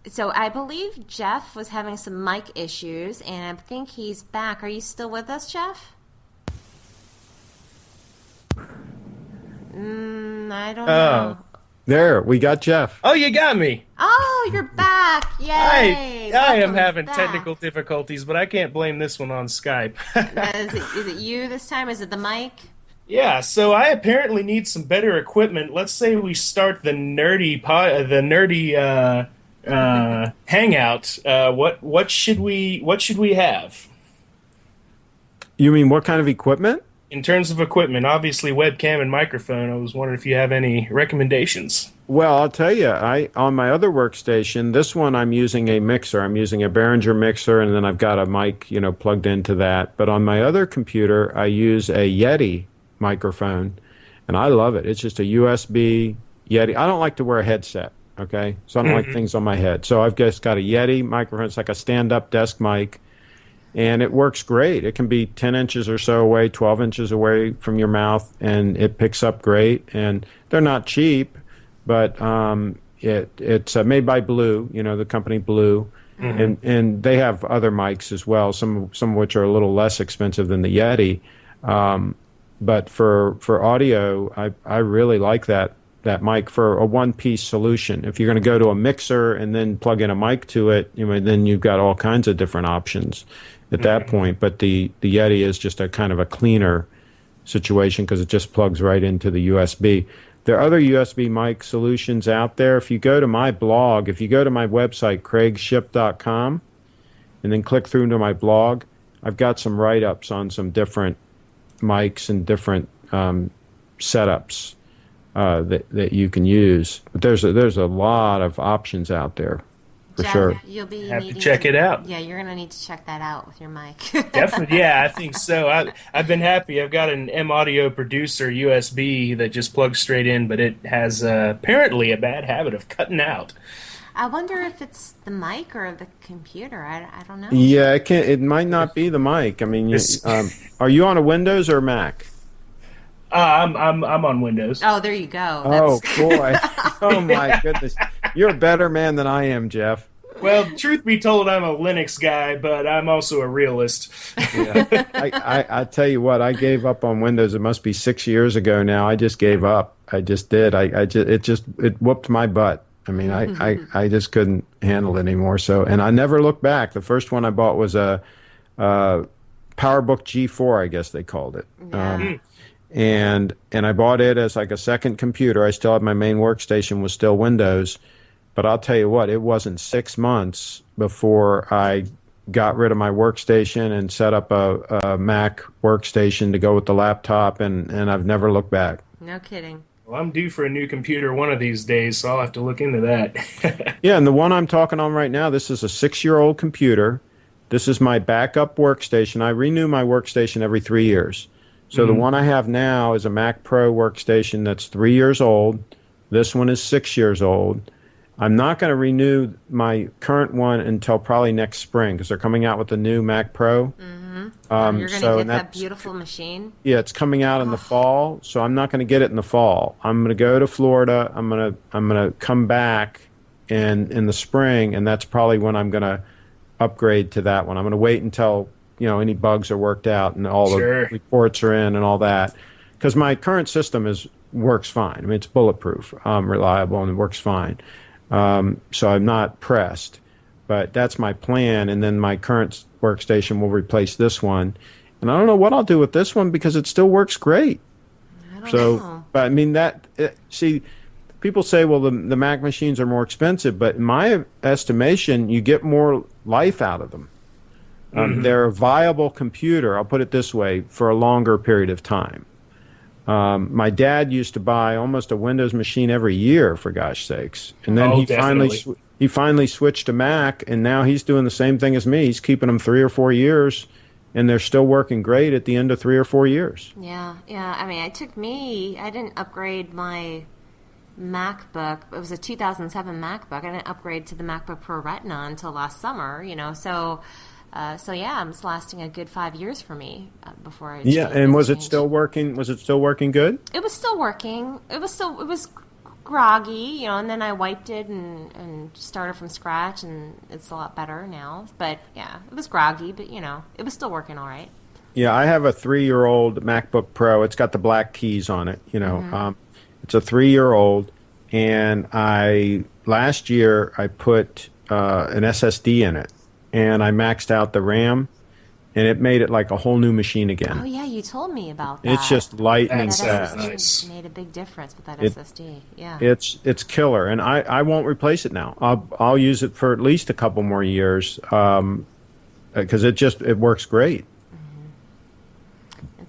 So I believe Jeff was having some mic issues, and I think he's back. Are you still with us, Jeff? I don't know. There, we got Jeff. Oh, you got me. Oh, you're back. Yay. I am having technical difficulties, but I can't blame this one on Skype. Is it you this time? Is it the mic? Yeah, so I apparently need some better equipment. Let's say we start the nerdy Hangout. What should we have? You mean what kind of equipment? In terms of equipment, obviously webcam and microphone. I was wondering if you have any recommendations. Well, I'll tell you, on my other workstation, this one I'm using a mixer. I'm using a Behringer mixer, and then I've got a mic, plugged into that. But on my other computer, I use a Yeti microphone, and I love it. It's just a USB Yeti. I don't like to wear a headset, okay? So I don't like things on my head. So I've just got a Yeti microphone. It's like a stand-up desk mic. And it works great. It can be 10 inches or so away, 12 inches away from your mouth, and it picks up great. And they're not cheap, but it's made by Blue, the company Blue. Mm-hmm. And they have other mics as well, some of which are a little less expensive than the Yeti. But for audio, I really like that that mic for a one-piece solution. If you're going to go to a mixer and then plug in a mic to it, then you've got all kinds of different options at that point. But the Yeti is just a kind of a cleaner situation because it just plugs right into the USB. There are other USB mic solutions out there. If you go to my blog, if you go to my website, craigshipp.com, and then click through to my blog, I've got some write-ups on some different mics and different setups that you can use. But there's a lot of options out there. For Jeff, sure. You'll be Have to needing check it out. Yeah, you're going to need to check that out with your mic. Definitely, yeah, I think so. I've been happy. I've got an M Audio Producer USB that just plugs straight in, but it has apparently a bad habit of cutting out. I wonder if it's the mic or the computer. I don't know. Yeah, it might not be the mic. I mean, are you on a Windows or Mac? I'm on Windows. Oh, there you go. Oh, boy. Oh, my goodness. You're a better man than I am, Jeff. Well, truth be told, I'm a Linux guy, but I'm also a realist. Yeah. I tell you what, I gave up on Windows. It must be 6 years ago now. I just gave up. I just did. It whooped my butt. I mean, I just couldn't handle it anymore. So, and I never looked back. The first one I bought was a PowerBook G4, I guess they called it. Yeah. And I bought it as like a second computer. I still had my main workstation was still Windows. But I'll tell you what, it wasn't 6 months before I got rid of my workstation and set up a Mac workstation to go with the laptop, and I've never looked back. No kidding. Well, I'm due for a new computer one of these days, so I'll have to look into that. Yeah, and the one I'm talking on right now, this is a 6-year-old computer. This is my backup workstation. I renew my workstation every 3 years. So the one I have now is a Mac Pro workstation that's 3 years old. This one is 6 years old. I'm not going to renew my current one until probably next spring because they're coming out with the new Mac Pro. You're going to get that beautiful machine? Yeah, it's coming out in the fall, so I'm not going to get it in the fall. I'm going to go to Florida. I'm going to come back in the spring, and that's probably when I'm going to upgrade to that one. I'm going to wait until any bugs are worked out and all the reports are in and all that, because my current system works fine. I mean, it's bulletproof, reliable, and it works fine. So I'm not pressed, but that's my plan. And then my current workstation will replace this one. And I don't know what I'll do with this one because it still works great. I don't know. But I mean, see, people say, well, the Mac machines are more expensive, but in my estimation, you get more life out of them. They're a viable computer, I'll put it this way, for a longer period of time. My dad used to buy almost a Windows machine every year, for gosh sakes. And then he finally switched to Mac, and now he's doing the same thing as me. He's keeping them 3 or 4 years, and they're still working great at the end of 3 or 4 years. Yeah. I mean, I didn't upgrade my MacBook. It was a 2007 MacBook. I didn't upgrade to the MacBook Pro Retina until last summer, So yeah, it's lasting a good 5 years for me before I. Yeah, and was it still working? Was it still working good? It was still working. It was groggy, and then I wiped it and started from scratch, and it's a lot better now. But yeah, it was groggy, but it was still working all right. Yeah, I have a 3-year-old MacBook Pro. It's got the black keys on it. It's a 3-year-old, and last year I put an SSD in it. And I maxed out the RAM, and it made it like a whole new machine again. Oh, yeah, you told me about that. It's just lightning fast. Nice. Made a big difference with that SSD. Yeah. It's killer, and I won't replace it now. I'll use it for at least a couple more years because it works great.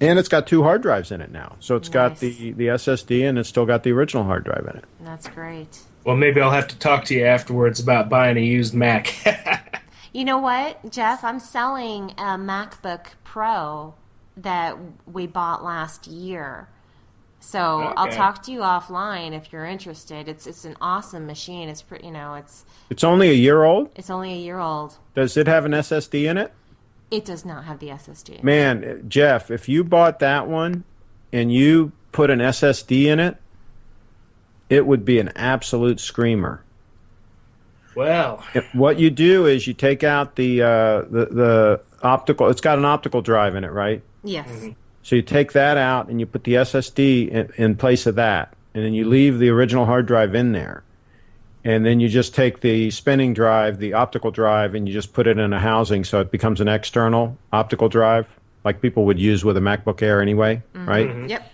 And it's got 2 hard drives in it now. So it's got the SSD, and it's still got the original hard drive in it. That's great. Well, maybe I'll have to talk to you afterwards about buying a used Mac. You know what, Jeff? I'm selling a MacBook Pro that we bought last year. So Okay. I'll talk to you offline if you're interested. It's an awesome machine. It's pretty, It's only a year old? it's only a year old. Does it have an SSD in it? It does not have the SSD. Man, Jeff, if you bought that one and you put an SSD in it, it would be an absolute screamer. Well, What you do is you take out the optical. It's got an optical drive in it, right? Yes. So you take that out and you put the SSD in place of that, and then you leave the original hard drive in there. And then you just take the spinning drive, the optical drive, and you just put it in a housing so it becomes an external optical drive, like people would use with a MacBook Air anyway, right? Mm-hmm. Yep.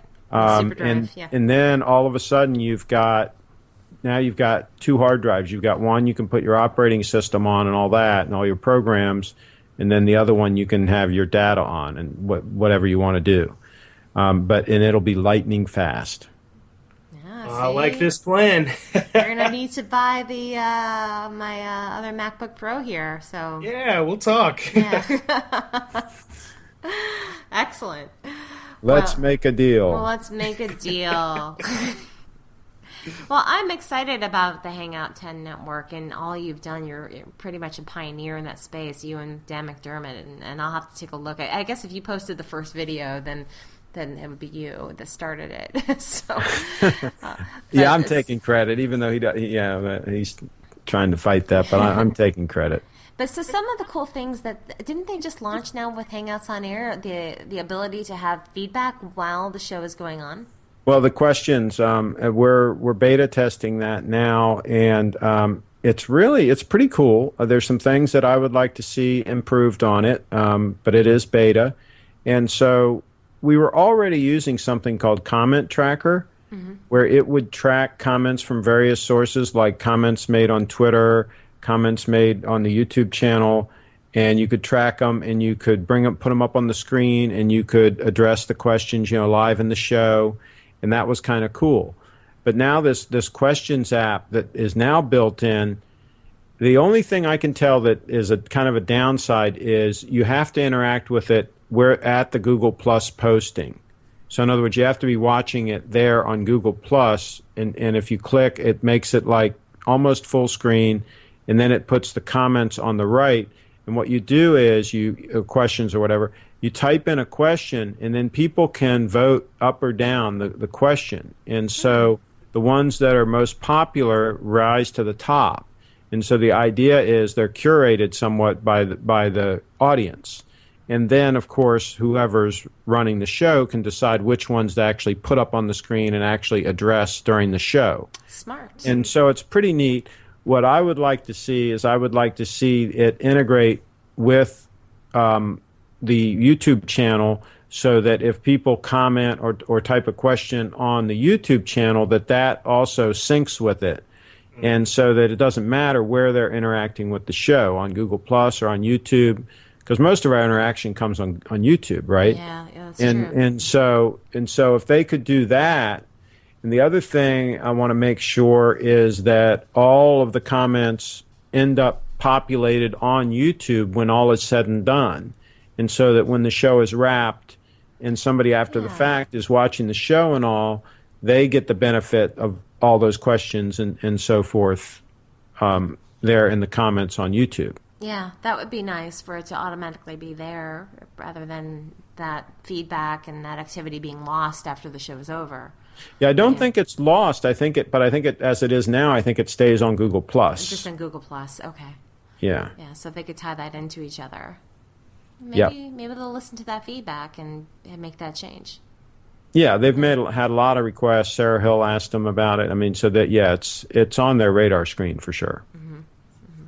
And then all of a sudden you've got 2 hard drives. You've got one you can put your operating system on and all that and all your programs, and then the other one you can have your data on and whatever you want to do. And it'll be lightning fast. I like this plan. You're gonna need to buy the my other MacBook Pro here. So yeah, we'll talk. Yeah. Excellent. Let's make a deal. Well, let's make a deal. Well, I'm excited about the Hangout 10 network and all you've done. You're pretty much a pioneer in that space, you and Dan McDermott, and I'll have to take a look. I guess if you posted the first video, then it would be you that started it. So, yeah, I'm taking credit, even though he's trying to fight that, but I'm taking credit. But so some of the cool things didn't they just launch now with Hangouts on Air, the ability to have feedback while the show is going on? Well, the questions, we're beta testing that now, and it's pretty cool. There's some things that I would like to see improved on it, but it is beta. And so we were already using something called Comment Tracker, where it would track comments from various sources, like comments made on Twitter, comments made on the YouTube channel, and you could track them, and you could put them up on the screen, and you could address the questions, live in the show. And that was kind of cool. But now this questions app that is now built in, the only thing I can tell that is a kind of a downside is you have to interact with it at the Google Plus posting. So in other words, you have to be watching it there on Google Plus, and if you click, it makes it like almost full screen, and then it puts the comments on the right. And what you do is questions or whatever, you type in a question, and then people can vote up or down the question. And so the ones that are most popular rise to the top. And so the idea is they're curated somewhat by the audience. And then, of course, whoever's running the show can decide which ones to actually put up on the screen and actually address during the show. Smart. And so it's pretty neat. What I would like to see is it integrate with the YouTube channel, so that if people comment or type a question on the YouTube channel, that also syncs with it. And so that it doesn't matter where they're interacting with the show, on Google Plus or on YouTube, because most of our interaction comes on YouTube, right? Yeah, that's true. And so if they could do that. And the other thing I want to make sure is that all of the comments end up populated on YouTube when all is said and done. And so that when the show is wrapped and somebody after the fact is watching the show and all, they get the benefit of all those questions and so forth there in the comments on YouTube. Yeah, that would be nice for it to automatically be there rather than that feedback and that activity being lost after the show is over. Yeah, I don't think it's lost. I think it as it is now, I think it stays on Google Plus. Just on Google Plus, okay. Yeah. Yeah, so they could tie that into each other. Maybe they'll listen to that feedback and make that change. Yeah, they've had a lot of requests. Sarah Hill asked them about it. I mean, so that it's on their radar screen for sure. Mm-hmm. Mm-hmm.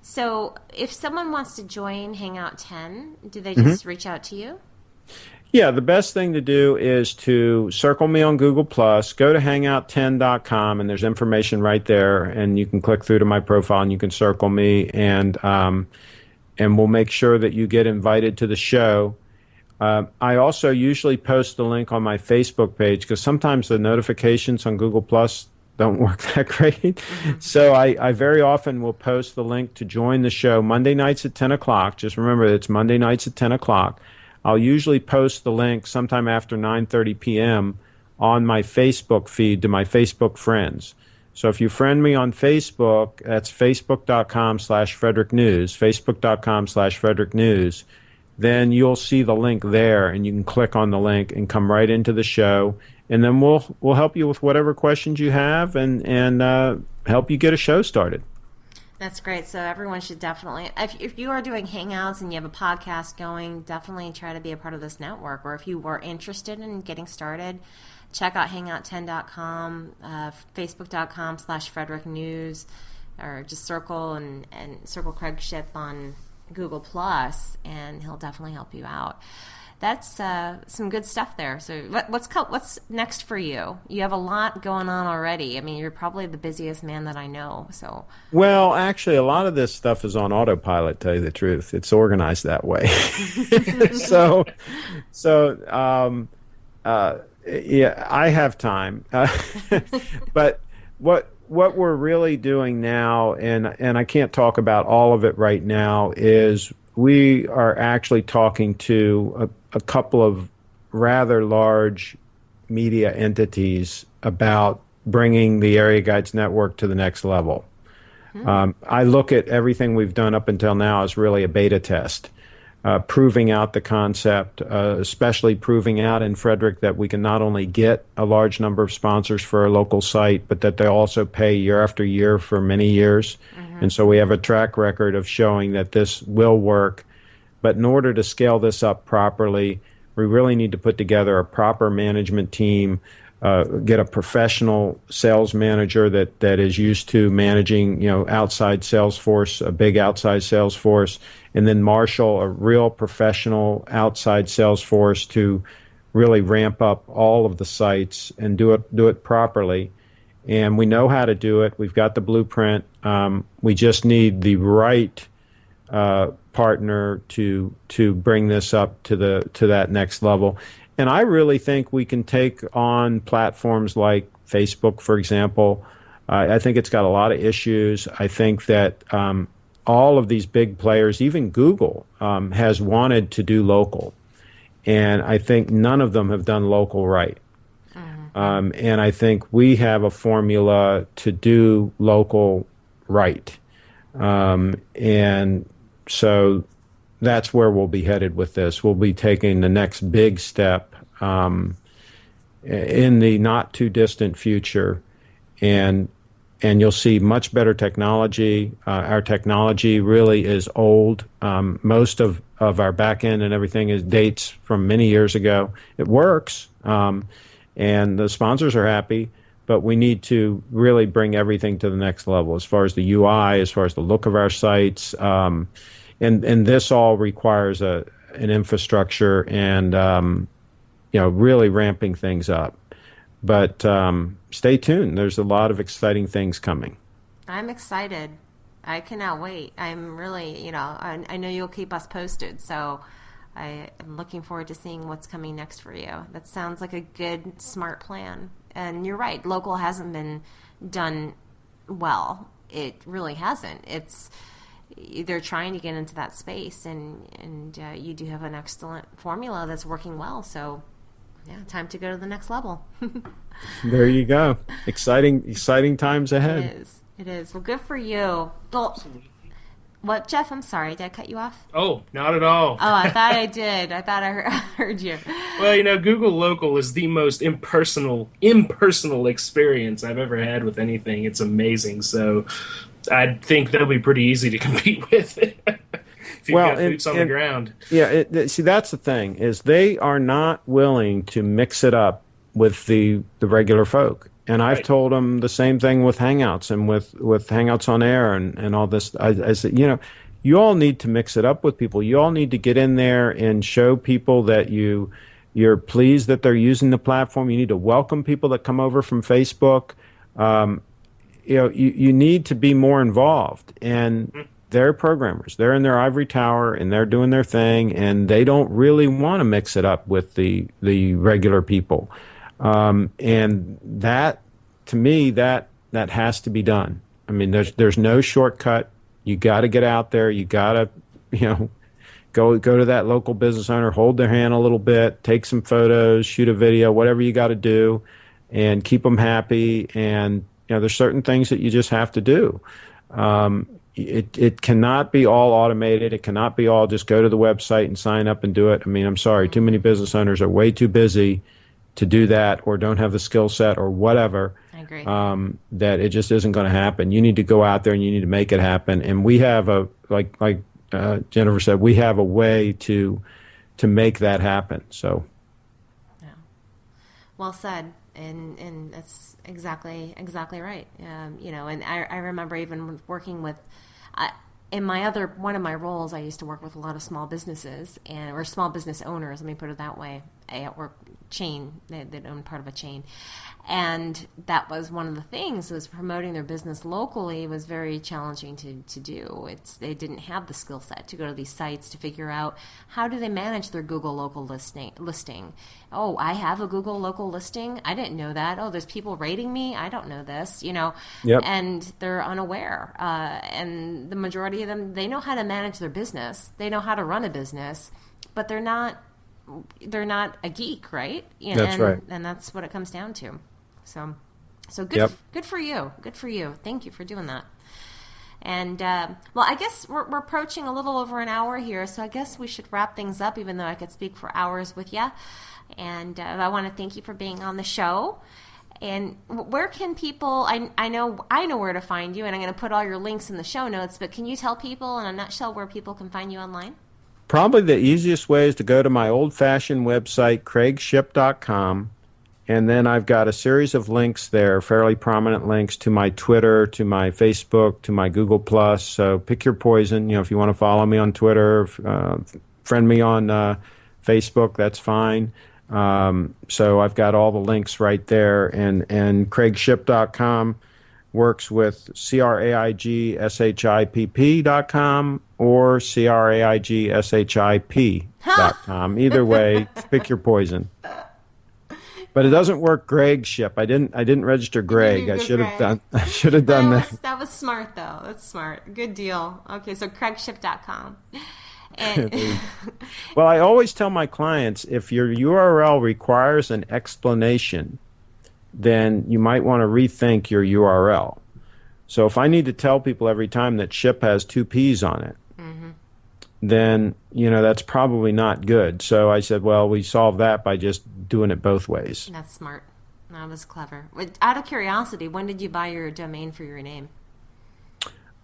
So, if someone wants to join Hangout 10, do they just reach out to you? Yeah, the best thing to do is to circle me on Google Plus. Go to hangout10.com, and there's information right there, and you can click through to my profile and you can circle me, and we'll make sure that you get invited to the show. I also usually post the link on my Facebook page because sometimes the notifications on Google Plus don't work that great. Mm-hmm. So I very often will post the link to join the show Monday nights at 10 o'clock. Just remember, it's Monday nights at 10 o'clock. I'll usually post the link sometime after 9:30 p.m. on my Facebook feed to my Facebook friends. So if you friend me on Facebook, that's facebook.com/Frederick News, facebook.com/Frederick News, then you'll see the link there, and you can click on the link and come right into the show, and then we'll help you with whatever questions you have and help you get a show started. That's great. So everyone should definitely, if you are doing Hangouts and you have a podcast going, definitely try to be a part of this network. Or if you were interested in getting started, check out hangout10.com, facebook.com/Frederick News, or just circle and circle Craig Shipp on Google Plus, and he'll definitely help you out. That's some good stuff there. So what's next for you? You have a lot going on already. I mean, you're probably the busiest man that I know. So Well, actually, a lot of this stuff is on autopilot, to tell you the truth. It's organized that way. Yeah, I have time. But what we're really doing now, and I can't talk about all of it right now, is we are actually talking to a couple of rather large media entities about bringing the Area Guides Network to the next level. I look at everything we've done up until now as really a beta test, proving out the concept, especially proving out in Frederick that we can not only get a large number of sponsors for a local site, but that they also pay year after year for many years. And so we have a track record of showing that this will work. But in order to scale this up properly, we really need to put together a proper management team, get a professional sales manager that is used to managing, outside sales force, a big outside sales force, and then marshal a real professional outside sales force to really ramp up all of the sites and do it properly. And we know how to do it. We've got the blueprint. We just need the right partner to bring this up to that next level. And I really think we can take on platforms like Facebook, for example. I think it's got a lot of issues. I think that all of these big players, even Google, has wanted to do local. And I think none of them have done local right. And I think we have a formula to do local right. And so that's where we'll be headed with this. We'll be taking the next big step in the not too distant future, and you'll see much better technology. Our technology really is old. Most of our back end and everything dates from many years ago. It works, and the sponsors are happy. But we need to really bring everything to the next level as far as the UI, as far as the look of our sites. And this all requires an infrastructure and, really ramping things up. But stay tuned. There's a lot of exciting things coming. I'm excited. I cannot wait. I'm really, I know you'll keep us posted. So I am looking forward to seeing what's coming next for you. That sounds like a good, smart plan. And you're right. Local hasn't been done well. It really hasn't. They're trying to get into that space, and you do have an excellent formula that's working well. So, yeah, time to go to the next level. There you go. Exciting times ahead. It is. Well, good for you. Well, what, Jeff? I'm sorry. Did I cut you off? Oh, not at all. Oh, I thought I did. I thought I heard you. Well, Google Local is the most impersonal experience I've ever had with anything. It's amazing. So I think that'll be pretty easy to compete with if you've got boots on the ground. Yeah, see, that's the thing, is they are not willing to mix it up with the regular folk. And I've told them the same thing with Hangouts and with Hangouts On Air and all this. I said, you all need to mix it up with people. You all need to get in there and show people that you're pleased that they're using the platform. You need to welcome people that come over from Facebook. You need to be more involved. And they're programmers. They're in their ivory tower and they're doing their thing, and they don't really want to mix it up with the regular people. And that, to me, that has to be done. I mean, there's no shortcut. You got to get out there. You got to, go to that local business owner, hold their hand a little bit, take some photos, shoot a video, whatever you got to do, and keep them happy. And there's certain things that you just have to do. It cannot be all automated. It cannot be all just go to the website and sign up and do it. I mean, I'm sorry, too many business owners are way too busy to do that, or don't have the skill set, or whatever. I agree. That it just isn't going to happen. You need to go out there and you need to make it happen. And we have like Jennifer said, we have a way to make that happen. So, yeah. Well said, and that's exactly right. And I remember even working with. In one of my roles, I used to work with a lot of small businesses or small business owners. Let me put it that way, or chain. They own part of a chain, and that was one of the things. Was promoting their business locally was very challenging to do. They didn't have the skill set to go to these sites to figure out how do they manage their Google local listing. Oh, I have a Google local listing. I didn't know that. Oh, there's people rating me. I don't know this. Yep. And they're unaware. And the majority of them, they know how to manage their business. They know how to run a business, but they're not a geek, right? That's right. And that's what it comes down to. So good. Yep. Good for you. Good for you. Thank you for doing that. And well, I guess we're approaching a little over an hour here, so I guess we should wrap things up. Even though I could speak for hours with you, and I want to thank you for being on the show. And where can people? I know where to find you, and I'm going to put all your links in the show notes. But can you tell people in a nutshell where people can find you online? Probably the easiest way is to go to my old-fashioned website, craigshipp.com, and then I've got a series of links there, fairly prominent links to my Twitter, to my Facebook, to my Google+. So pick your poison. If you want to follow me on Twitter, friend me on Facebook, that's fine. So I've got all the links right there, and craigshipp.com works with craigshipp.com or craigshipp.com. Either way, pick your poison. But it doesn't work Greg Shipp. I didn't register Greg. I should have done that. That was smart though. That's smart. Good deal. Okay, so craigshipp.com. And well, I always tell my clients, if your URL requires an explanation, then you might want to rethink your URL. So if I need to tell people every time that Shipp has 2 P's on it, then, that's probably not good. So I said, well, we solve that by just doing it both ways. That's smart. That was clever. Out of curiosity, when did you buy your domain for your name?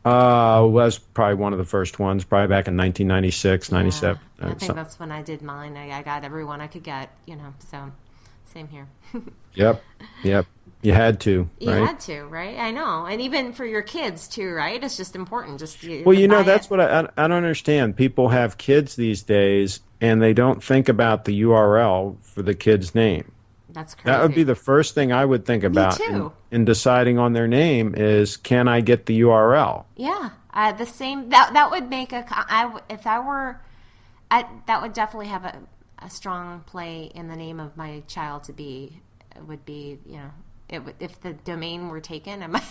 Was probably one of the first ones, probably back in 1996, 97. I think that's when I did mine. I got everyone I could get, so same here. Yep. You had to, right? You had to, right? I know. And even for your kids, too, right? It's just important. That's what I don't understand. People have kids these days, and they don't think about the URL for the kid's name. That's crazy. That would be the first thing I would think about in deciding on their name is, can I get the URL? Yeah. The same. That would make that would definitely have a strong play in the name of my child to be. It would be, if the domain were taken, I might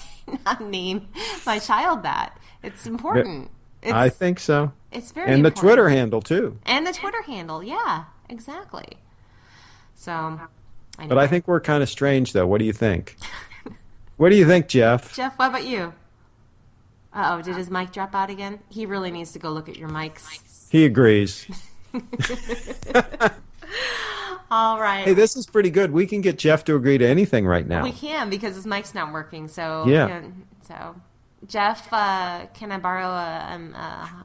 not name my child that. It's important. I think so. It's very important. And the Twitter handle, too. And the Twitter handle, yeah, exactly. So, But I think we're kind of strange, though. What do you think? What do you think, Jeff? Jeff, what about you? Uh-oh, did his mic drop out again? He really needs to go look at your mics. He agrees. All right. Hey, this is pretty good. We can get Jeff to agree to anything right now. We can, because his mic's not working. So yeah. So, Jeff, can I borrow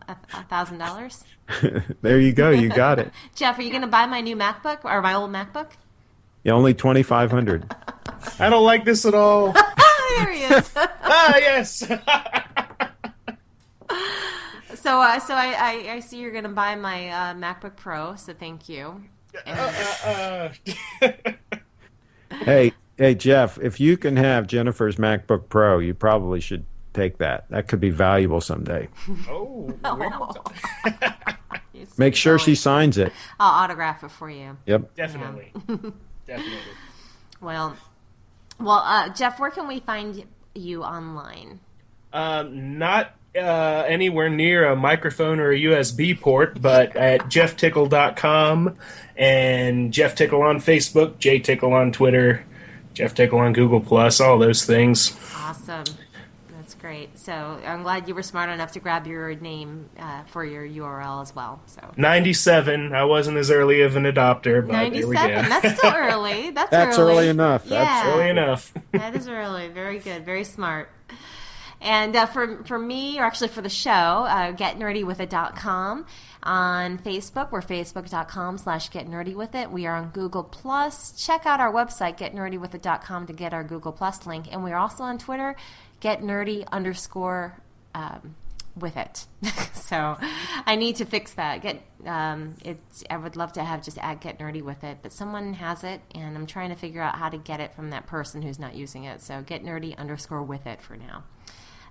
$1,000? There you go. You got it. Jeff, are you going to buy my new MacBook or my old MacBook? Yeah, only $2,500. I don't like this at all. There he is. Yes. So I see you're going to buy my MacBook Pro. So thank you. Hey, Jeff, if you can have Jennifer's MacBook Pro, you probably should take that. That could be valuable someday. Oh. Make sure she signs it. I'll autograph it for you. Yep. Definitely. Definitely. Well, Jeff, where can we find you online? Not anywhere near a microphone or a USB port, but at jefftickle.com and Jeff Tickle on Facebook, jtickle on Twitter, Jeff Tickle on Google+, all those things. Awesome. That's Great. So I'm glad you were smart enough to grab your name for your URL as well. So 97. I wasn't as early of an adopter, but 97. here we go. That's still early. That's early enough. Yeah. That's Early enough. That is early. Very good. Very smart. And for me, or actually for the show, getnerdywithit.com. On Facebook, we're facebook.com/getnerdywithit. We are on Google+. Check out our website, getnerdywithit.com, to get our Google+ link. And we're also on Twitter, getnerdy_with it. So I need to fix that. I would love to have just Get Nerdy with it, but someone has it, and I'm trying to figure out how to get it from that person who's not using it. So getnerdy_with it for now.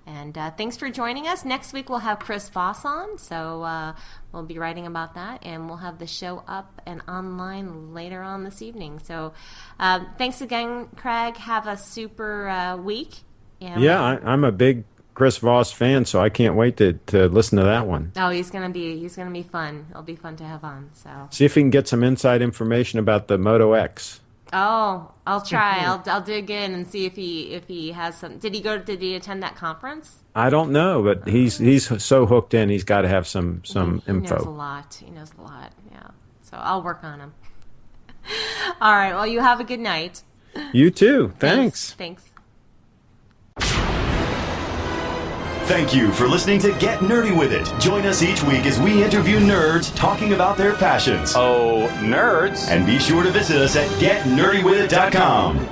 And thanks for joining us. Next week we'll have Chris Voss on, so we'll be writing about that, and we'll have the show up and online later on this evening. So thanks again, Craig. Have a super week. And I'm a big Chris Voss fan, so I can't wait to listen to that one. Oh, he's gonna be fun. It'll be fun to have on. So see if we can get some inside information about the Moto X. Oh, I'll try. I'll dig in and see if he has some. Did he attend that conference? I don't know, but he's so hooked in. He's got to have some info. He knows a lot. Yeah. So I'll work on him. All right. Well, you have a good night. You too. Thanks. Thank you for listening to Get Nerdy With It. Join us each week as we interview nerds talking about their passions. Oh, nerds. And be sure to visit us at getnerdywithit.com.